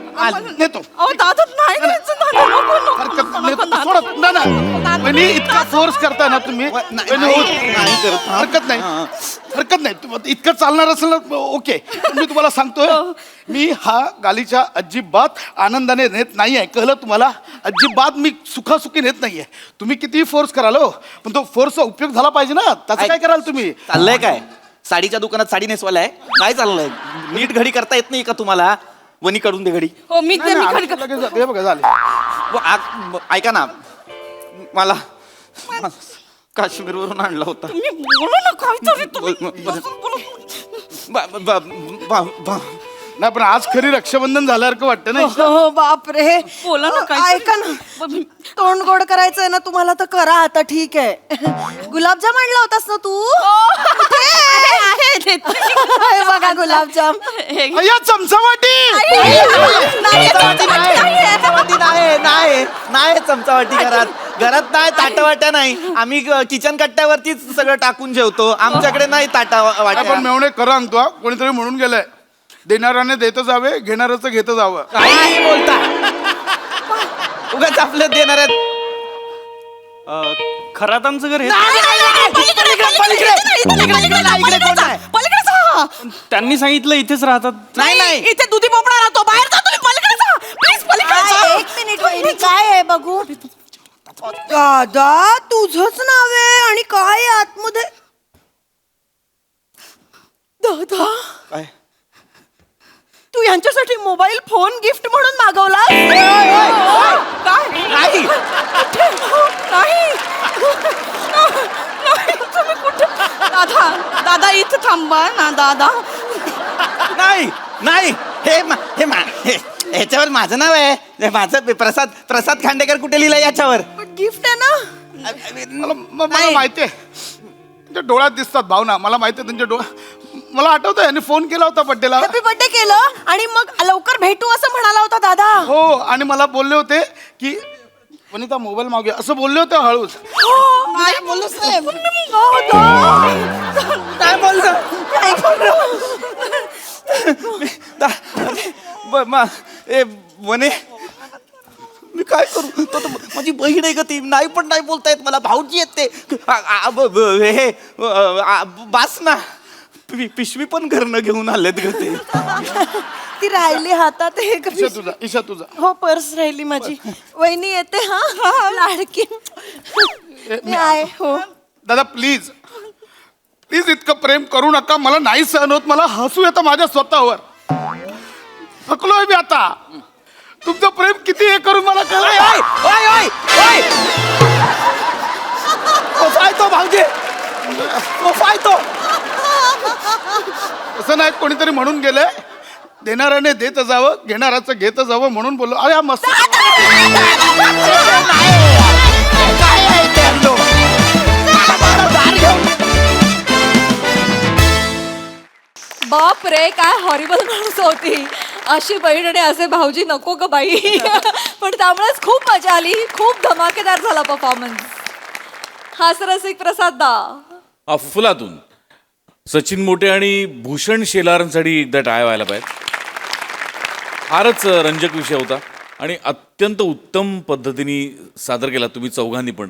नेतो. अहो दादा नाही द्यायचं, दादा, नको, नको, हरकत नको, नाही. नको, दादा. सोडत ना ना. वहिनी, इतका फोर्स करताय ना तुम्ही. वहिनी, नाही करत. हरकत नाही, हरकत नाही. इतकं चालणार असेल ना ओके. पण मी तुम्हाला सांगतोय, मी हा गालीच्या अजिबात आनंदाने नेत नाहीये. कळलं तुम्हाला? अजिबात मी सुखासुखी नेत नाहीये. तुम्ही कितीही फोर्स कराल हो, पण तो फोर्सचा उपयोग झाला पाहिजे ना. त्याचं काय कराल तुम्ही? चाललंय काय साडीच्या दुकानात साडी नेसवालाय काय चाललंय नीट घडी करता येत नाही का तुम्हाला वनी काढून दे घडी हो मी नाही, नाही, आमचं लगेच झालं. हे बघा झाले. ऐका ना मला काश्मीरवरून आणला होता बोलू ना काहीतरी तुम्ही. ब- ब- ब- ब- नाही, पण आज खरी रक्षाबंधन झाल्यासारखं वाटतं ना. हो बापरे. बोला ना अहो, ऐका ना, तोंड गोड करायचंय ना तुम्हाला तर करा आता. ठीक आहे. गुलाबजाम आणला होतास ना तू? हे बघा गुलाबजाम. अय्या, चमचावाटी. चमचावाटी नाही नाही नाही चमचावाटी घरात नाही ताटावाट्या नाही आम्ही किचन कट्ट्यावरतीच सगळं टाकून जेवतो आमच्याकडे नाही ताटा आपण वाट्या मेवणे खरं सांगतो हा. कोणीतरी म्हणून गेलंय, देणाऱ्याने देत जावे, घेणाऱ्याचं घेत जावं. काही बोलता उगाच आपलं देणार आहेत खरात आमचं घर हे त्यांनी सांगितलं इथेच राहतात. नाही नाही इथे दुधी पोपळा राहतो. बाहेर जा तुम्ही, पलीकडे जा प्लीज, पलीकडे जा. एक मिनिट वहिनी, काय आहे बघू. दादा तुझंच नाव आहे आणि काय आहे आतमध्ये. दादा काय तू यांच्यासाठी मोबाईल फोन गिफ्ट म्हणून मागवला. नाही तुम्ही कुठे. दादा दादा इथं थांबा ना दादा. नाही नाही ह्याच्यावर माझं नाव आहे हे माझं प्रसाद खांडेकर कुठे लिहिलंय याच्यावर गिफ्ट आहे ना. मला माहिती आहे, त्यांच्या डोळ्यात दिसतात भावना. मला माहिती आहे त्यांच्या डोळ्यात. मला आठवतं यांनी फोन केला होता बड्डेला. हॅपी बर्थडे केलं आणि मग लवकर भेटू असं म्हणाला होता दादा. हो, आणि मला बोलले होते की वनिता मोबाईल मागूया असं बोलले होते हळूच. काय बोललो साहेब. काय बोलतो म्हणे मी काय करू तो तर माझी बहीण आहे का ती नाही पण नाही बोलता येत मला भाऊजी येत ते हे बास ना पिशवी पण घरनं घेऊन आलेत ग ते ती राहिली हातात. हे ईशा तुझा, ईशा तुझा. हो पर्स राहिली माझी. वहिनी येते हा लाडकी. मी आहे हो. दादा प्लीज प्लीज इतकं प्रेम करू नका. मला नाही सहन होत. मला हसू येतं माझ्या स्वतःवर. थकलोय मी आता. तुमचं प्रेम किती हे करून मला कळलंय. तो भाऊजी तो असं नाही, कोणीतरी म्हणून गेलंय, देणाऱ्याने देत जावं, घेणाऱ्याचं घेत जावं म्हणून बोललो. अरे हा मस्त. बाप रे काय हॉरिबल माणूस होती. अशी बहीण आणि असे भाऊजी नको ग बाई. पण त्यामुळेच खूप मजा आली. खूप धमाकेदार झाला परफॉर्मन्स. हास्यरसिक प्रसाद दा. अफलातून सचिन मोटे आणि भूषण शेलारांसाठी एकदा टाळ्या व्हायला पाहिजे. फारच रंजक विषय होता आणि अत्यंत उत्तम पद्धतीने सादर केला तुम्ही चौघांनी पण.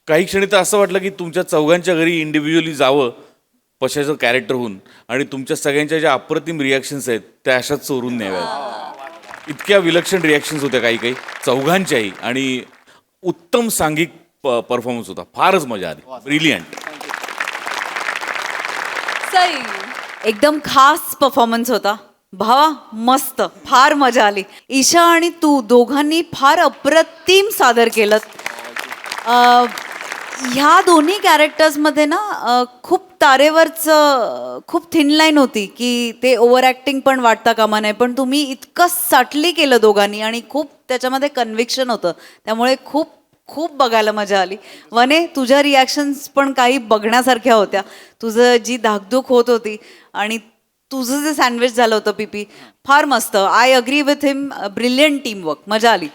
काही क्षणी तर असं वाटलं की तुमच्या चौघांच्या घरी इंडिव्हिज्युअली जावं पशाचं कॅरेक्टर होऊन आणि तुमच्या सगळ्यांच्या ज्या अप्रतिम रिॲक्शन्स आहेत त्या अशाच चोरून न्याव्या. इतक्या विलक्षण रिॲक्शन्स होत्या काही काही चौघांच्याही आणि उत्तम सांघिक परफॉर्मन्स होता. फारच मजा आली. ब्रिलियंट. सई एकदम खास परफॉर्मन्स होता भावा. मस्त, फार मजा आली. ईशा आणि तू दोघांनी फार अप्रतिम सादर केलं. ह्या दोन्ही कॅरेक्टर्समध्ये ना खूप तारेवरचं खूप थिन लाईन होती की ते ओव्हर ॲक्टिंग पण वाटता कामा नये. पण तुम्ही इतकं साटली केलं दोघांनी आणि खूप त्याच्यामध्ये कन्व्हिक्शन होतं. त्यामुळे खूप खूप बघायला मजा आली. वने, तुझ्या रिॲक्शन्स पण काही बघण्यासारख्या होत्या. तुझं जी धाकधूक होत होती आणि तुझं जे सँडविच झालं होतं पीपी फार मस्त. I agree with him. Brilliant team work. मजा आली.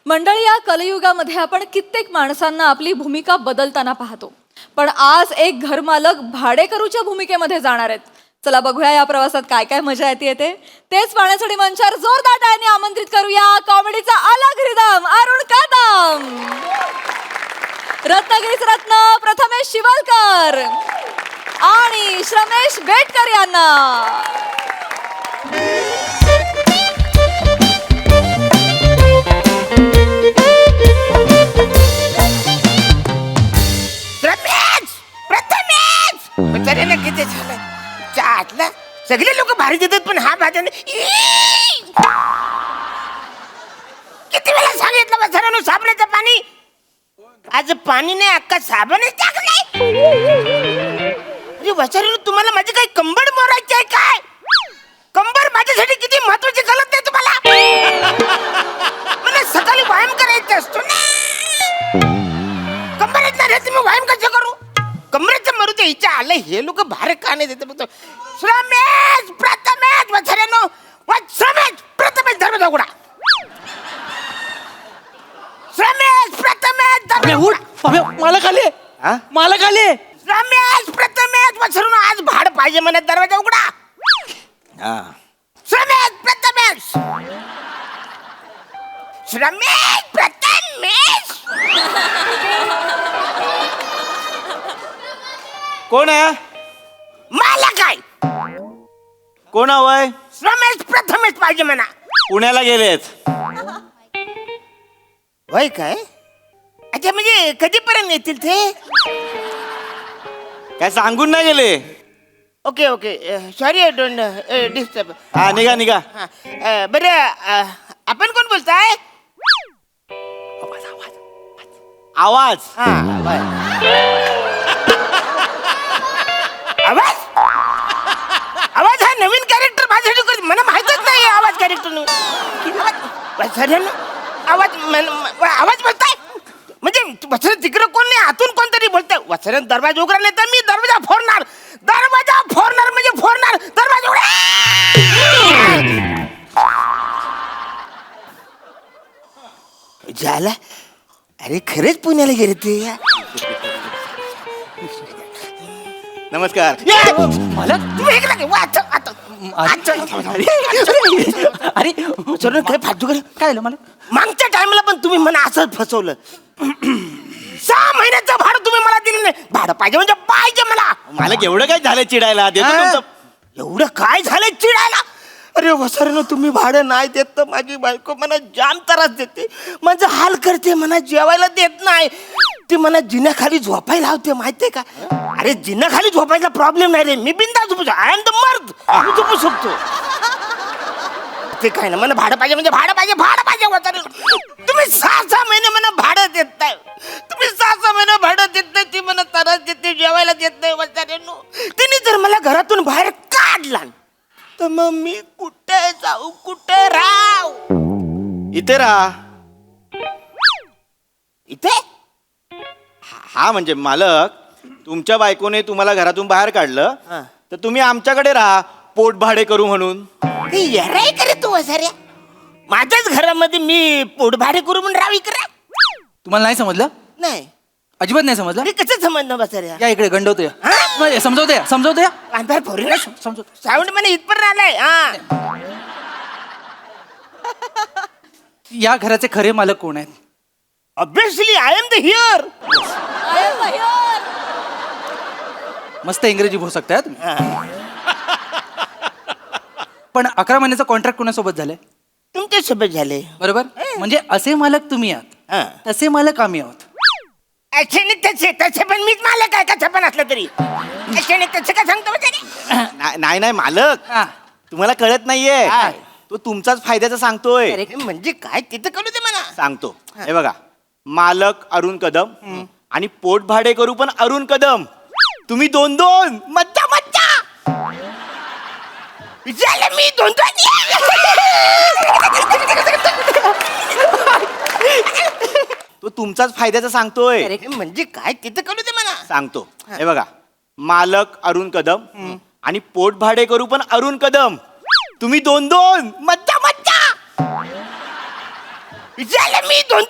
मंडळी, या कलयुगामध्ये आपण कित्येक माणसांना आपली भूमिका बदलताना पाहतो, पण आज एक घरमालक भाडेकरूच्या भूमिकेमध्ये जाणार आहेत. चला बघूया या प्रवासात काय काय मजा येते. तेच पाहण्यासाठी मंचावर जोरदार टाळ्यांनी आमंत्रित करूया कॉमेडीचा अलग रिदम अरुण कदम, रत्नागिरीचे रत्न प्रथमेश शिवलकर आणि श्रमेश बेटकर यांना. किती झालं चाटलं. सगळे लोक भारी देतात पण हा भाज्याने किती वेळा सांगितलं वसरानो साबणाचं पाणी. आज पाणी नाही अक्का साबणच टाकलाय. अरे वसरानो तुम्हाला माझी काही कंबर मोरायची आहे काय? कंबर माझ्यासाठी किती महत्वाची कळत नाही तुम्हाला? मला सकाळी व्यायाम करायचा असतो ना. कंबर येत नाही तुम्ही व्यायाम कसं करू? कमरेचं मरू ते हिच्या आलं. हे लोक भार का नाही देते बघतो. श्रमेश प्रथमेश वसरानो श्रमेश प्रथमेश दरवाजा उघडा. श्रमेश प्रथमेश दरवाजा उघडा. मालक आले. मालक आले. रमेश प्रथमेश वसरून आज भाड पाहिजे म्हणत दरवाजा उघडा. रमेश प्रथमेश रमेश प्रथमेश. कोण आहे? मालक आहे. कोण हवंय? रमेश प्रथमेश पाहिजे म्हणा. पुण्याला गेलेत. होय काय? अच्छा म्हणजे कधीपर्यंत येतील ते? काय सांगून नाही गेले? Okay okay sorry I don't disturb. हा निघा निघा. बरं आपण कोण बोलताय? आवाज. हा आवाज आवाज हा नवीन कॅरेक्टर माझ्यासाठी करत. मला माहितच नाही आवाज कॅरेक्टर. आवाज आवाज बोलताय म्हणजे वसरन तिकडे कोण नाही आतून कोणतरी बोलतंय. वसरन दरवाजा उघडा नाही तर मी दरवाजा फोडणार. दरवाजा फोडणार म्हणजे फोडणार. दरवाजा उघडा. झाला. अरे खरेच पुण्याला गेले ते. नमस्कार. मला तुम्ही इकडे वा, अच्छा, आता. अरे चलो काय फालतू काय झालं मला? मागच्या टायमाला पण तुम्ही मला असंच फसवलं. 6 महिन्याचं भाडं तुम्ही मला दिलं नाही. भाडं पाहिजे म्हणजे पाहिजे मला. मालक एवढं काय झालं चिडायला? देतो तुमचं. एवढं काय झालं चिडायला? अरे वसरनं तुम्ही भाडं नाही देत तर माझी बायको मला जाम त्रास देते. माझं हाल करते. मला जेवायला देत नाही. ती मला जिन्याखाली झोपायला लावते माहितीये का? अरे जिन्याखाली झोपायचा प्रॉब्लेम नाही रे. मी बिंदास झोपू. आय एम द मर्द. मी झोपू शकतो. ते काय ना मला भाडं पाहिजे म्हणजे भाडं पाहिजे. भाडं पाहिजे वसरनं. तुम्ही 6 महिने मला भाडं देत नाही. तुम्ही 6 महिने भाडं देत नाही. ती मला त्रास देते. जेवायला देत नाही वसरनं. तिने जर मला घरातून बाहेर काढला तर मग मी कुठे जाऊ कुठे राहू? इथे राहा. इथे हा म्हणजे मालक तुमच्या बायकोने तुम्हाला घरातून बाहेर काढलं तर तुम्ही आमच्याकडे राहा पोट भाडे करू म्हणून. ते येराय करे तू वसाऱ्या. माझ्याच घरामध्ये मी पोटभाडे करू म्हणून राहावी करा. तुम्हाला नाही समजलं? नाही अजिबात नाही समजलं? ते कसं समजणं बसाऱ्या? या इकडे गंडवतोय. हा? समजवतोय समजवतोय. अंधार फोरी समजवतो. साऊंड मला इथपर्यंत आलाय. हा या घराचे खरे मालक कोण आहेत? Obviously I am the here. मस्त इंग्रजी बोलू शकताय तुम्ही. पण 11 महिन्याचा कॉन्ट्रॅक्ट कोणासोबत झालाय? तुमच्या सोबत झाले. बरोबर. म्हणजे असे मालक तुम्ही हा. आहात, तसे मालक आम्ही आहोत. असे नाही तसे तसे पण मीच मालक आहे कसं पण असलं तरी. असे नाही तसे काय सांगतो वसाऱ्या? नाही नाही मालक हा. तुम्हाला कळत नाहीये. काय? तो तुमचाच फायद्याचा सांगतोय. अरे म्हणजे काय तिथं कळू दे मला. सांगतो. हे बघा मालक अरुण कदम आणि पोट भाडे करू पण अरुण कदम. तुम्ही 2-2. मज्जा मज्जा झालं मी 2-2. तो तुमचाच फायद्याचा सांगतोय. अरे म्हणजे काय ते तर कळू दे मला. सांगतो. हे बघा, मालक अरुण कदम आणि पोटभाडे करू पण अरुण कदम. तुम्ही 2-2. मज्जा मज्जा झालं मी 2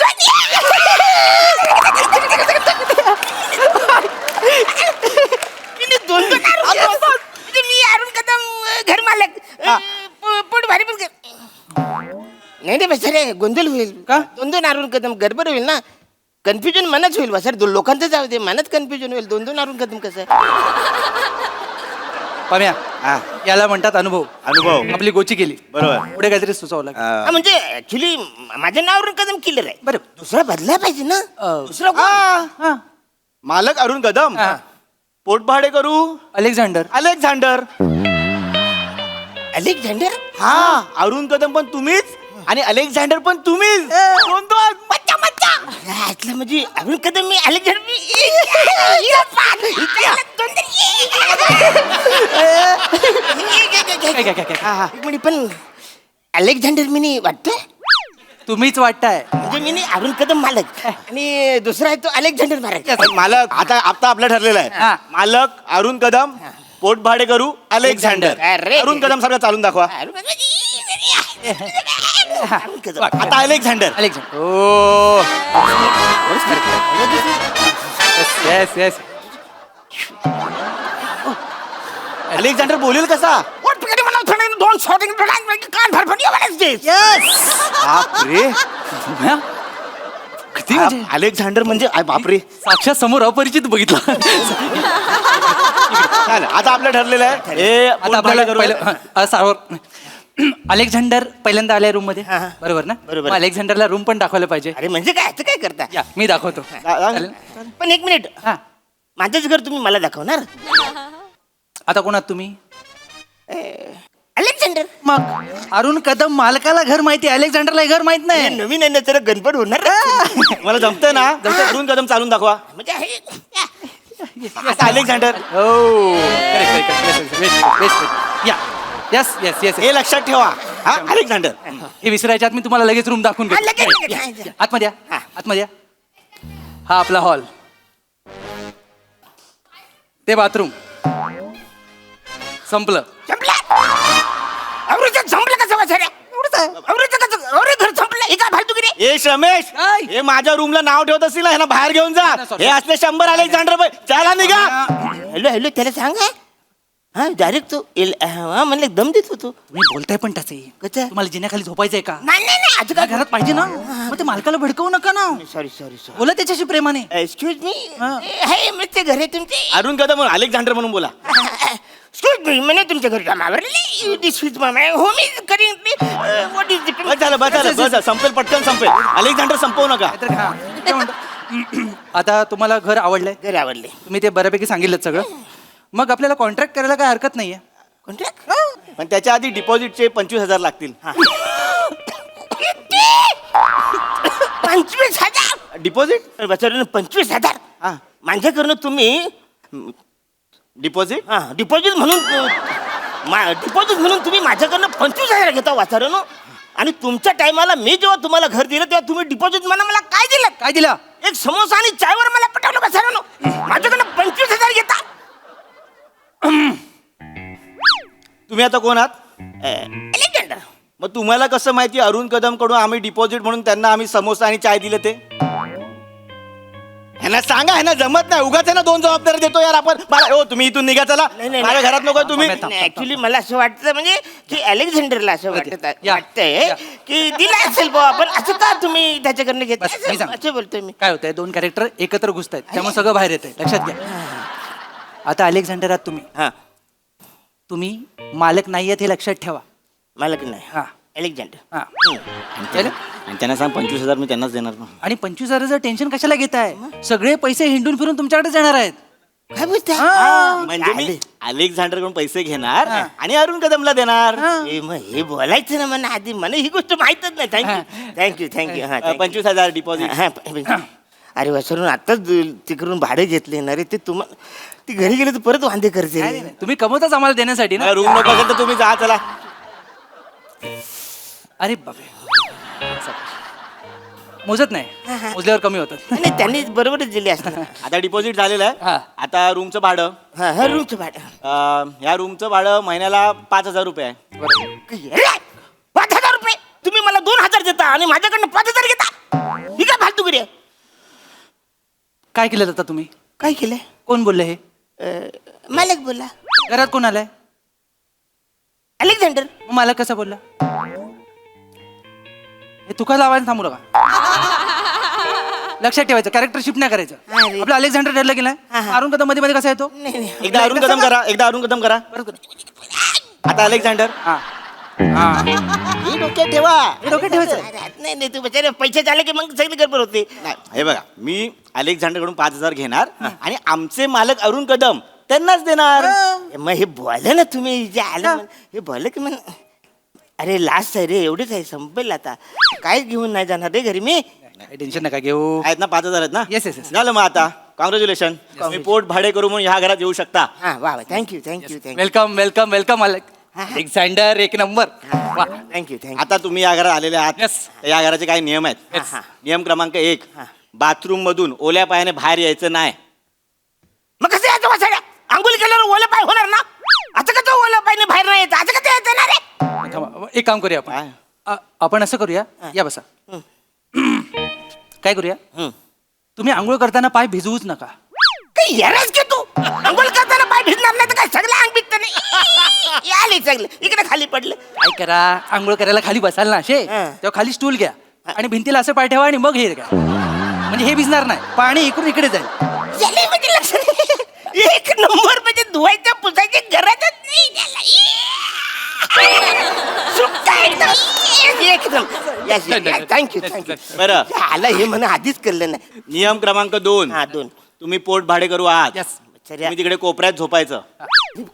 मी अरुण कदम घर मालक पोट भारी पण नाही रे बसरे गोंधळ होईल का? 2 अरुण कदम गडबड होईल ना. कन्फ्युजन मनाच होईल बसर. लोकांचं जाऊ दे, मनात कन्फ्युजन होईल. 2 अरुण कदम कसं पम्या याला म्हणतात अनुभव. अनुभव. आपली गोची केली. बरोबर. पुढे काहीतरी सुचवलं लागेल. हा, म्हणजे ऍक्च्युली माझ्या नावावरून कदम किलर आहे. बरं. दुसरा बदला पाहिजे ना. दुसरा कोण? हा. मालक अरुण कदम, हा. पोटभाडे करू अलेक्झांडर. अलेक्झांडर. अलेक्झांडर. हा, अरुण कदम पण तुम्हीच आणि अलेक्झांडर पण तुम्हीच. 2-2. मज्जा मज्जा यातलं म्हणजे अरुण कदम मी अलेक्झांडर मी एक मिनिट पण अलेक्झांडर मिनी वाटतंय तुम्हीच वाटताय. म्हणजे मिनी अरुण कदम मालक आणि दुसरा आहे तो अलेक्झांडर मालक. मालक आता आपलं ठरलेलं हा. आहे. मालक अरुण कदम, पोटभाडे करू अलेक्झांडर. अरे. अरुण कदम सारखं चालून दाखवा. अरुण कदम. आता अलेक्झांडर. अलेक्झांडर. ओ येस येस. अलेक्झांडर बोलेल कसा? दोन शॉटिंग कान भरभर बापरे. किती म्हणजे अलेक्झांडर म्हणजे बापरे. साक्षात समोर अपरिचित बघितलं. चालेल, आता आपलं ठरलेलं आहे. हे आता पोटभाडे आपल्याला करू. पहिलं सावर अलेक्झांडर पहिल्यांदा आलाय रूम मध्ये. बरोबर ना? बरोबर. मग अलेक्झांडरला रूम पण दाखवायला पाहिजे. अरे म्हणजे काय आता काय करता? या मी दाखवतो. चालेल? पण एक मिनिट हा. माझंच घर तुम्ही मला दाखवणार? आता कोणात तुम्ही? अलेक्झांडर. मग अरुण कदम मालकाला घर माहिती, अलेक्झांडरला घर माहित हे नाही. नवीन आहे ना जरा गडबड होणार रे. मला जमतंय ना? अरुण कदम चालून दाखवा. म्हणजे हे- आता अलेक्झांडर. हो करेक्ट. या येस येस येस. हे लक्षात ठेवा. हा, अलेक्झांडर. हे विसरायच्या आत मी तुम्हाला लगेच रूम दाखवून हा, लगेच, घेतो. लगेच. या, आतमध्ये या. आतमध्ये या. हा आपला हॉल, ते बाथरूम. संपलं. अवरेज संपलं कसं वाचारे? अवरेज कसं अवरेज घर संपलं? हे काय फालतूगिरी? ए रमेश, काय? हे माझ्या रूमला नाव ठेवत असतील ना, ह्यांना बाहेर घेऊन जा. हे असले 100 अलेक्झांडर चला निघा. हॅलो हॅलो त्याला सांगा. हा डायरेक्ट तो म्हणले दम देत होतो. तुम्ही बोलताय पण त्याचे. कसं? तुम्हाला जिन्याखाली झोपायचंय का? नाही नाही नाही आज त्या घरात पाहिजे ना. मग ते मालकाला भडकवू नका ना. Sorry sorry sorry. बोला त्याच्याशी प्रेमाने. एक्सक्यूज मी हा. हे मिस्टर घर आहे तुमचे? अरुण कदम अलेक्झांडर म्हणून बोला. एक्सक्यूज मी म्हणे तुमच्या घरी काम आवरले. This is my home is caring what is बस झालं बस झालं बस झालं. संपेल, पटकन संपेल. अलेक्झांडर संपवू नका. तर हा, काय म्हणतो? आता तुम्हाला घर आवडलंय, घर आवडले. तुम्ही ते बऱ्यापैकी सांगितलं सगळं. मग आपल्याला कॉन्ट्रॅक्ट करायला काय हरकत नाहीये. कॉन्ट्रॅक्ट पण त्याच्या आधी डिपॉझिटचे 25,000 लागतील. 25,000 डिपॉझिट. बचारून 25,000 हा. माझ्याकडनं तुम्ही डिपॉझिट. हा डिपॉझिट म्हणून डिपॉझिट म्हणून तुम्ही माझ्याकडनं 25,000 घेता वाचारानो. आणि तुमच्या टायमाला मी जेव्हा तुम्हाला घर दिलं तेव्हा तुम्ही डिपॉझिट मला काय दिलं? काय दिला? एक समोसा आणि चायवर मला पटवलं वाचारानो. माझ्याकडनं 25,000 घेता. तुम्ही आता कोण आहात? अलेक्झांडर. मग तुम्हाला कसं माहिती अरुण कदम कडून आम्ही डिपॉझिट म्हणून त्यांना आम्ही समोसा आणि चाय दिले ते? ह्यांना सांगा, ह्यांना जमत नाही. उगाच ह्यांना 2 जबाबदारी देतो यार आपण. हो तुम्ही इथून निघा चला. नाही, नाही, माझ्या घरात नको तुम्ही. ऍक्च्युली मला असं वाटतं म्हणजे की अलेक्झांडरला असं या. वाटतंय की दिला असेल बुवा आपण असं का तुम्ही त्याच्याकडनं घेत बस, मी सांगतो. असं बोलतोय मी. काय होतंय, 2 कॅरेक्टर एकत्र घुसतायत, त्यामुळे सगळं बाहेर येतंय. लक्षात घ्या. आता अलेक्झांडर आहात तुम्ही. हा तुम्ही मालक नाही आहेत हे लक्षात ठेवा. मला की नाही हा अलेक्झांडर. हा. केलं? आणि त्यांना सांग 25,000 मी त्यांनाच देणार ना. आणि 25,000चं टेन्शन कशाला घेताय? सगळे पैसे हिंडून फिरून तुमच्याकडेच येणार आहेत. काय बोलता? म्हणजे मी अलेक्झांडर कडून पैसे घेणार आणि अरुण कदमला देणार. हे बोलायचं ना मला आधी. मला ही गोष्ट माहितच नाही. थँक्यू थँक्यू हा 25,000 डिपॉझिट. अरे वसरून आताच तिकडून भाडे घेतले ना रे. ते तुम्हाला ती घरी गेले तर परत वांदे करते रे. तुम्ही कमवताच आम्हाला देण्यासाठी ना. रूम नको असेल तर तुम्ही जा चला. अरे बापरे. मोजत नाही मोजल्यावर कमी होतात. नाही त्यांनी बरोबरच दिली असणार. आता डिपॉझिट झालेलं हा. आहे. आता रूमचं भाडं हा हा रूमचं भाडं. ह्या रूमचं भाडं महिन्याला 5,000 रुपये आहे. अरे, 5,000 रुपये तुम्ही मला 2,000 देता आणि माझ्याकडनं 5,000 घेता. ही काय फालतूगिरी आहे? काय केलं आता तुम्ही? काय केलंय? कोण बोलले हे? मालक बोला. घरात कोण आलाय? अलेक्झांडर. मग मला कसा बोलला? हे तुका लावायला थांबू नका. लक्षात ठेवायचं, कॅरेक्टर शिफ्ट नाही करायचं. अरे. आपला अलेक्झांडर ठरलं की नाही, अरुण कदम मध्ये मध्ये कसा येतो? एकदा अरुण कदम करा, एकदा अरुण कदम करा. आता अलेक्झांडर. हा. ही डोक्यात ठेवा. हे डोक्यात ठेवायचं. नाही नाही तू बिचारे पैसे झाले की मग सगळी गडबड होते. हे बघा, मी अलेक्झांडर कडून 5,000 घेणार आणि आमचे मालक अरुण कदम त्यांनाच देणार. मग हे बोला ना तुम्ही जे आलं म्हण- हे बोल की म्हण. अरे लास्ट आहे रे, एवढेच आहे, संपेल आता. काय घेऊन नाही जाणार रे घरी मी. काही टेन्शन नका घेऊ. आहेत ना 5,000 आहेत ना. Yes, yes, yes. झालं मग आता कॉंग्रॅच्युलेशन. तुम्ही पोट भाडे करू म्हणून ह्या घरात येऊ शकता. हा वा वा thank you thank you thank you welcome welcome welcome Alexander, एक नंबर. वा. Thank you thank you. आता तुम्ही या घरात आलेले आहात. Yes. या घराचे काही नियम आहेत. Yes. नियम क्रमांक 1, बाथरूम मधून ओल्या पायाने बाहेर यायचं नाही. मग कसं यायचं वासाड्या? आंघोळी केल्यावर ओलं पाय होणार ना? आता कसं ओलं पायने बाहेर नाही यायचं? आता कसं यायचं ना रे? थांबा, एक काम करूया आपण. आपण असं करूया, या बसा. काय करूया, तुम्ही आंघोळ करताना पाय भिजवूच नका. काही येणारच की तू. आंघोळ करताना पाय भिजणार नाही तर काय सगळं अंग भिजतं नाही. आले सगळं इकडे खाली पडलं. काय करा, आंघोळ करायला खाली बसाल ना असे, तेव्हा खाली स्टूल घ्या आणि भिंतीला असं पाय ठेवा आणि मग हे घ्या. म्हणजे हे भिजणार नाही, पाणी इकडून इकडे जाईल. झाले म्हणजे लक्ष नाही. एक नंबर म्हणजे धुवायच्या पुसायची गरजच नाही त्याला. सुट्टा एकदम. एकदम थँक्यू थँक्यू. बरं. आला हे म्हणा आधीच कळलं नाही. नियम क्रमांक 2, हा 2. तुम्ही पोट भाडे करू आहात. Yes. तुम्ही तिकडे कोपऱ्यात झोपायचं.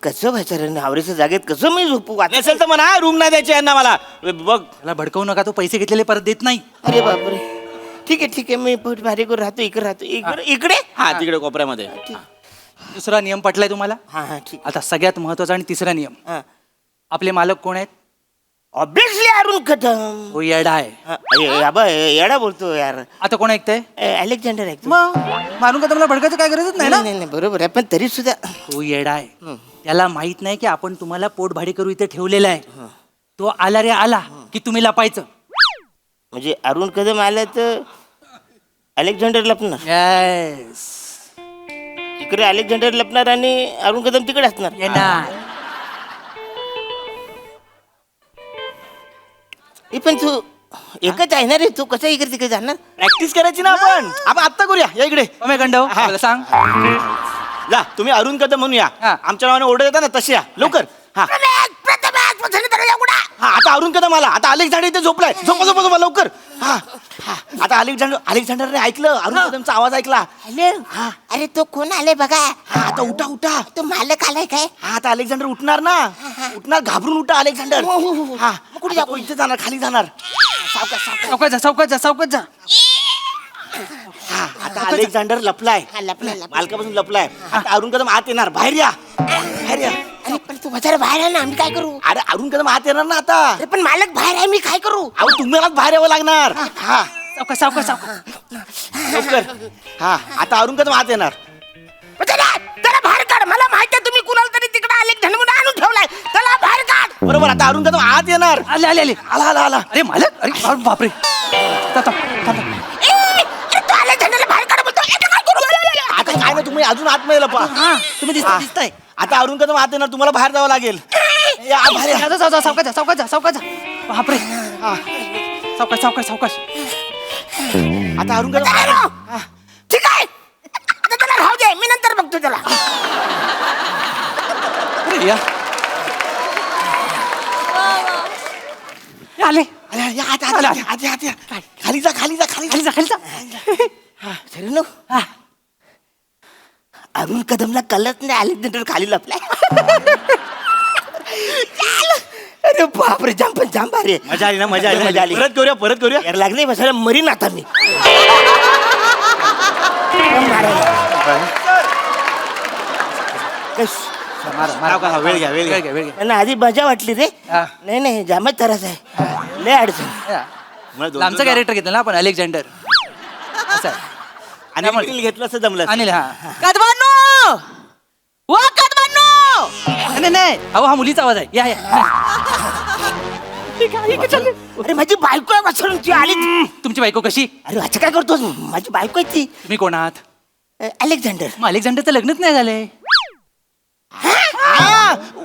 कसं व्हायचं रे आवरेच्या जागेत कसं मी झोपू आता? नसेल तर म्हणा रूम नाही द्यायची यांना मला. बघ त्याला भडकवू नका, तो पैसे घेतलेले परत देत नाही. अरे बापरे. ठीक आहे मी पोट भारी करून राहतो इकडे राहतो इकडे. हा तिकडे कोपऱ्यामध्ये. दुसरा नियम पटलाय तुम्हाला? हा हा ठीक. आता सगळ्यात महत्वाचा आणि तिसरा नियम, हा आपले मालक कोण आहेत? ऑब्विसली अरुण कदम. तो येडा आहे. येडा बोलतो यार. आता कोण ऐकतंय? अलेक्झांडर आहे. मग मारून का तुम्हाला भडकायचं काय गरजच नाही ना. नाही बरोबर आहे पण तरी सुद्धा तो येडा आहे. त्याला माहित नाही की आपण तुम्हाला पोट भाडे करू इथे ठेवलेलं आहे. तो आला रे आला की तुम्ही लपायचं. म्हणजे अरुण कदम आलं तर अलेक्झांडर लपणार. येस, इकडे अलेक्झांडर लपणार आणि अरुण कदम तिकडे असणार. येणार. पण तू एकच आहे ना रे, तू कसं इकडे तिकडे जाणार? प्रॅक्टिस करायची ना आपण. आपण आत्ता करूया. या इकडे. ओमे गंडव, मला सांग. जा तुम्ही अरुण कदम म्हणून या. हा. आमच्या नावाने ऑर्डर येतात ना तशी या लवकर. हा हा आता अरुण कदम आला. आता अलेक्झांडर इथे झोपलाय. झोपा झोपा झोपा लवकर. हा हा आता अलेक्झांडरने ऐकलं अरुण कदमचा आवाज ऐकला. हा अरे तो कोण आलाय बघा. हा आता उठा उठा. तो मालक आलाय काय? हा आता अलेक्झांडर उठणार ना. उठणार, घाबरून उठा अलेक्झांडर. हा कुठे जा? इथे जाणार, खाली जाणार. सावकाश जा, सावकाश जा, सावकाश जा. हा आता अलेक्झांडर लपलाय. लपलाय. मालकापासून लपलाय. आता अरुण कदम आत येणार. बाहेर या, बाहेर या. अरे पण तू बाजार बाहेर आहे ना, आम्ही काय करू? अरे अरुण कदम आत येणार ना आता. अरे पण मालक बाहेर आहे, मी काय करू? अहो तुम्हाला बाहेर यावं लागणार. हा सावकाश सावकाश सावकाश. लवकर. हा आता अरुण कदम आत येणार. त्याला बाहेर काढ. मला माहिती आहे तुम्ही कुणाला तरी तिकडे अलेक्झांडर म्हणून आणून ठेवलाय. त्याला बाहेर काढ. बरोबर. आता अरुण कदम आत येणार. आले आले आले. आला आला आला. अरे मालक, अरे बापरे. थांब, थांब, थांब. अरे तो अलेक्झांडरला बाहेर काढ बोलतो. आता काय करू? आता काय नाही, तुम्ही अजून आतमध्ये लपा. हा, तुम्ही दिसताय. आता अरुण कदम आत येणार. तुम्हाला बाहेर जावं लागेल. या, बाहेर या. सावकाश जा, सावकाश जा, सावकाश जा, सावकाश जा. बापरे. सावकाश सावकाश सावकाश. आता अरुण कदम ठीक आहे. आता त्याला राहू दे, मी नंतर बघतो त्याला. अरे या. आले आले, या, आत, आत, आत, आत, आत, आत. खाली जा खाली जा खाली खाली जा, खाली जा. शरणू, अरुण कदमला कळत नाही अलेक्झांडर खाली लपलाय. अरे बापरे, जाम पण जाम भारी आहे. मजा आली ना. मजा आली. मजा आली. परत करूया, परत करूया. यार लागले बसायला मरीन आता मी. मारा, का, वेळ घ्या, वेळ घ्या. मला आधी मजा वाटली रे. हा. नाही जामच त्रास आहे. लय अडचण. मला दोन- आमचं कॅरेक्टर घेतलं ना आपण, अलेक्झांडर. असं आहे. आणि त्यामुळे- अनिल घेतलं असं जमलं असतं. अनिल हा कदमांनो व कदमांनो नाही नाही अहो हा मुलीचा आवाज आहे या या अरे माझी बायको आहे वाचून ती आली. तुमची बायको कशी? अरे अच्छा काय करतोस? माझी बायको आहे ती. तुम्ही कोण आहात? अलेक्झांडर. मग अलेक्झांडरचं लग्नच नाही झालंय.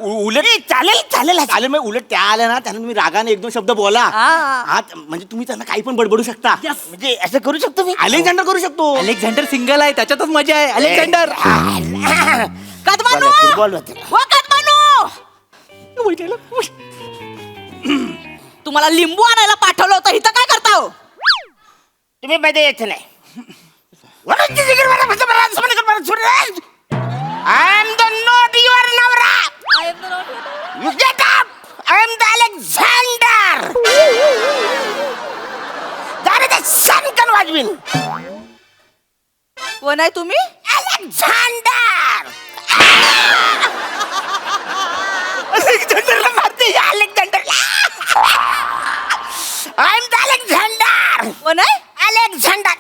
उलट चालेल चालेल चालेल मग उलट त्या आल्या ना त्यांना तुम्ही रागाने एक दोन शब्द बोला हा म्हणजे तुम्ही त्यांना काही पण बडबडू शकता. म्हणजे असं करू शकतो मी. अलेक्झांडर करू शकतो. अलेक्झांडर सिंगल आहे त्याच्यातच मजा आहे. अलेक्झांडर कदमांनो फुटबॉल होते. व कदमांनो तुम्हाला लिंबू आणायला पाठवलं होतं इथं काय करता हो? तुम्ही मध्ये यायचं नाही. I am the not your नवरा. You get up. I am the Alexander. दारे ते सनकन वाजवीन. व नाही तुम्ही अलेक्झांडर. अलेक्झांडरला मारते या अलेक्झांडरला. I am the Alexander. व नाही अलेक्झांडर.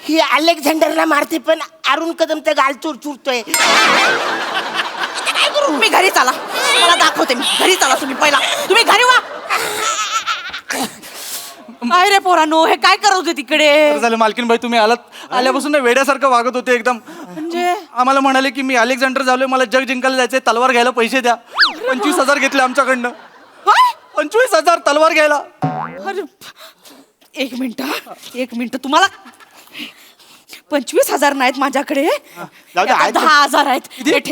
ही अलेक्झांडरला मारते पण अरुण कदम त्या गाल चुरतोय. तुम्ही घरी चला मला दाखवते मी. घरी चला तुम्ही घरी वा. काय रे पोरांनो हे काय करत होते तिकडे? बरं झालं मालकीन बाई तुम्ही आलात. आल्यापासून ना वेड्यासारखं वागत होते एकदम. म्हणजे आम्हाला म्हणाले की मी अलेक्झांडर झालोय मला जग जिंकायला जायचंय तलवार घ्यायला पैसे द्या. 25,000 घेतले आमच्याकडनं. काय? 25,000 तलवार घ्यायला. अरे एक मिनिट तुम्हाला 25,000 नाहीत माझ्याकडे. जाऊ दे, आहेत. 10,000 आहेत.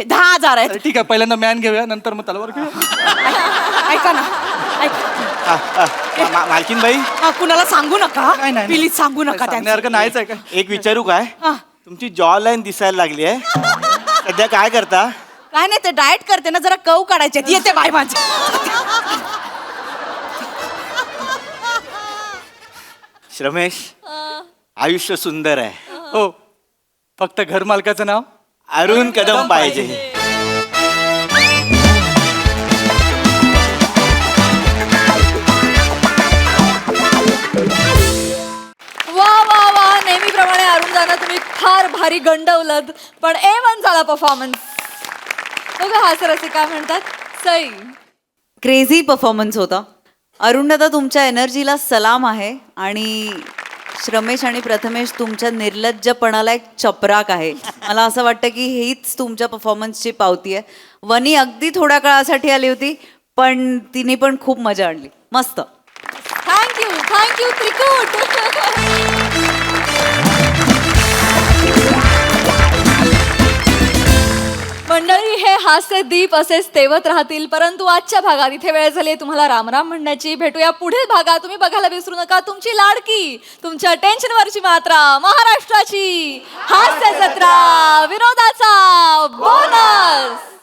10,000 आहेत. अरे ठीक आहे पहिल्यांदा मॅन घेऊया नंतर मग तलवार घेऊया. ऐका ना ऐका. मालकीन बाई हा, कुणाला सांगू नका नाही, नाही. प्लीज सांगू नका सांगण्यासारखं नाहीच आहे का? एक विचारू काय हा. तुमची जॉ लाईन दिसायला लागली आहे सध्या काय करता? काय नाही ते डाएट करते ना जरा कव काढायचे येते बाय माझी. श्रमेश आयुष्य सुंदर आहे. हो फक्त घर मालकाचं नाव अरुण कदम पाहिजे. वा वा वा नेहमीप्रमाणे अरुण दादा तुम्ही फार भारी गंडवलत पण A1 झाला परफॉर्मन्स. बघा हा सर असे काय म्हणतात सई. क्रेझी परफॉर्मन्स होता. अरुण दादा तुमच्या एनर्जीला सलाम आहे आणि श्रमेश आणि प्रथमेश तुमच्या निर्लज्जपणाला एक चपराक आहे. मला असं वाटतं की हीच तुमच्या परफॉर्मन्सची पावती आहे. वनी अगदी थोड्या काळासाठी आली होती पण तिने पण खूप मजा आणली. मस्त. थँक्यू त्रिकूट. मंडळी हे हास्य दीप असेच तेवत राहतील परंतु आजच्या भागात इथे वेळ झाली तुम्हाला रामराम म्हणण्याची. भेटूया पुढील भागात. तुम्ही बघायला विसरू नका तुमची लाडकी तुमच्या टेन्शनवरची मात्रा महाराष्ट्राची हास्य जत्रा विनोदाचा बोनस.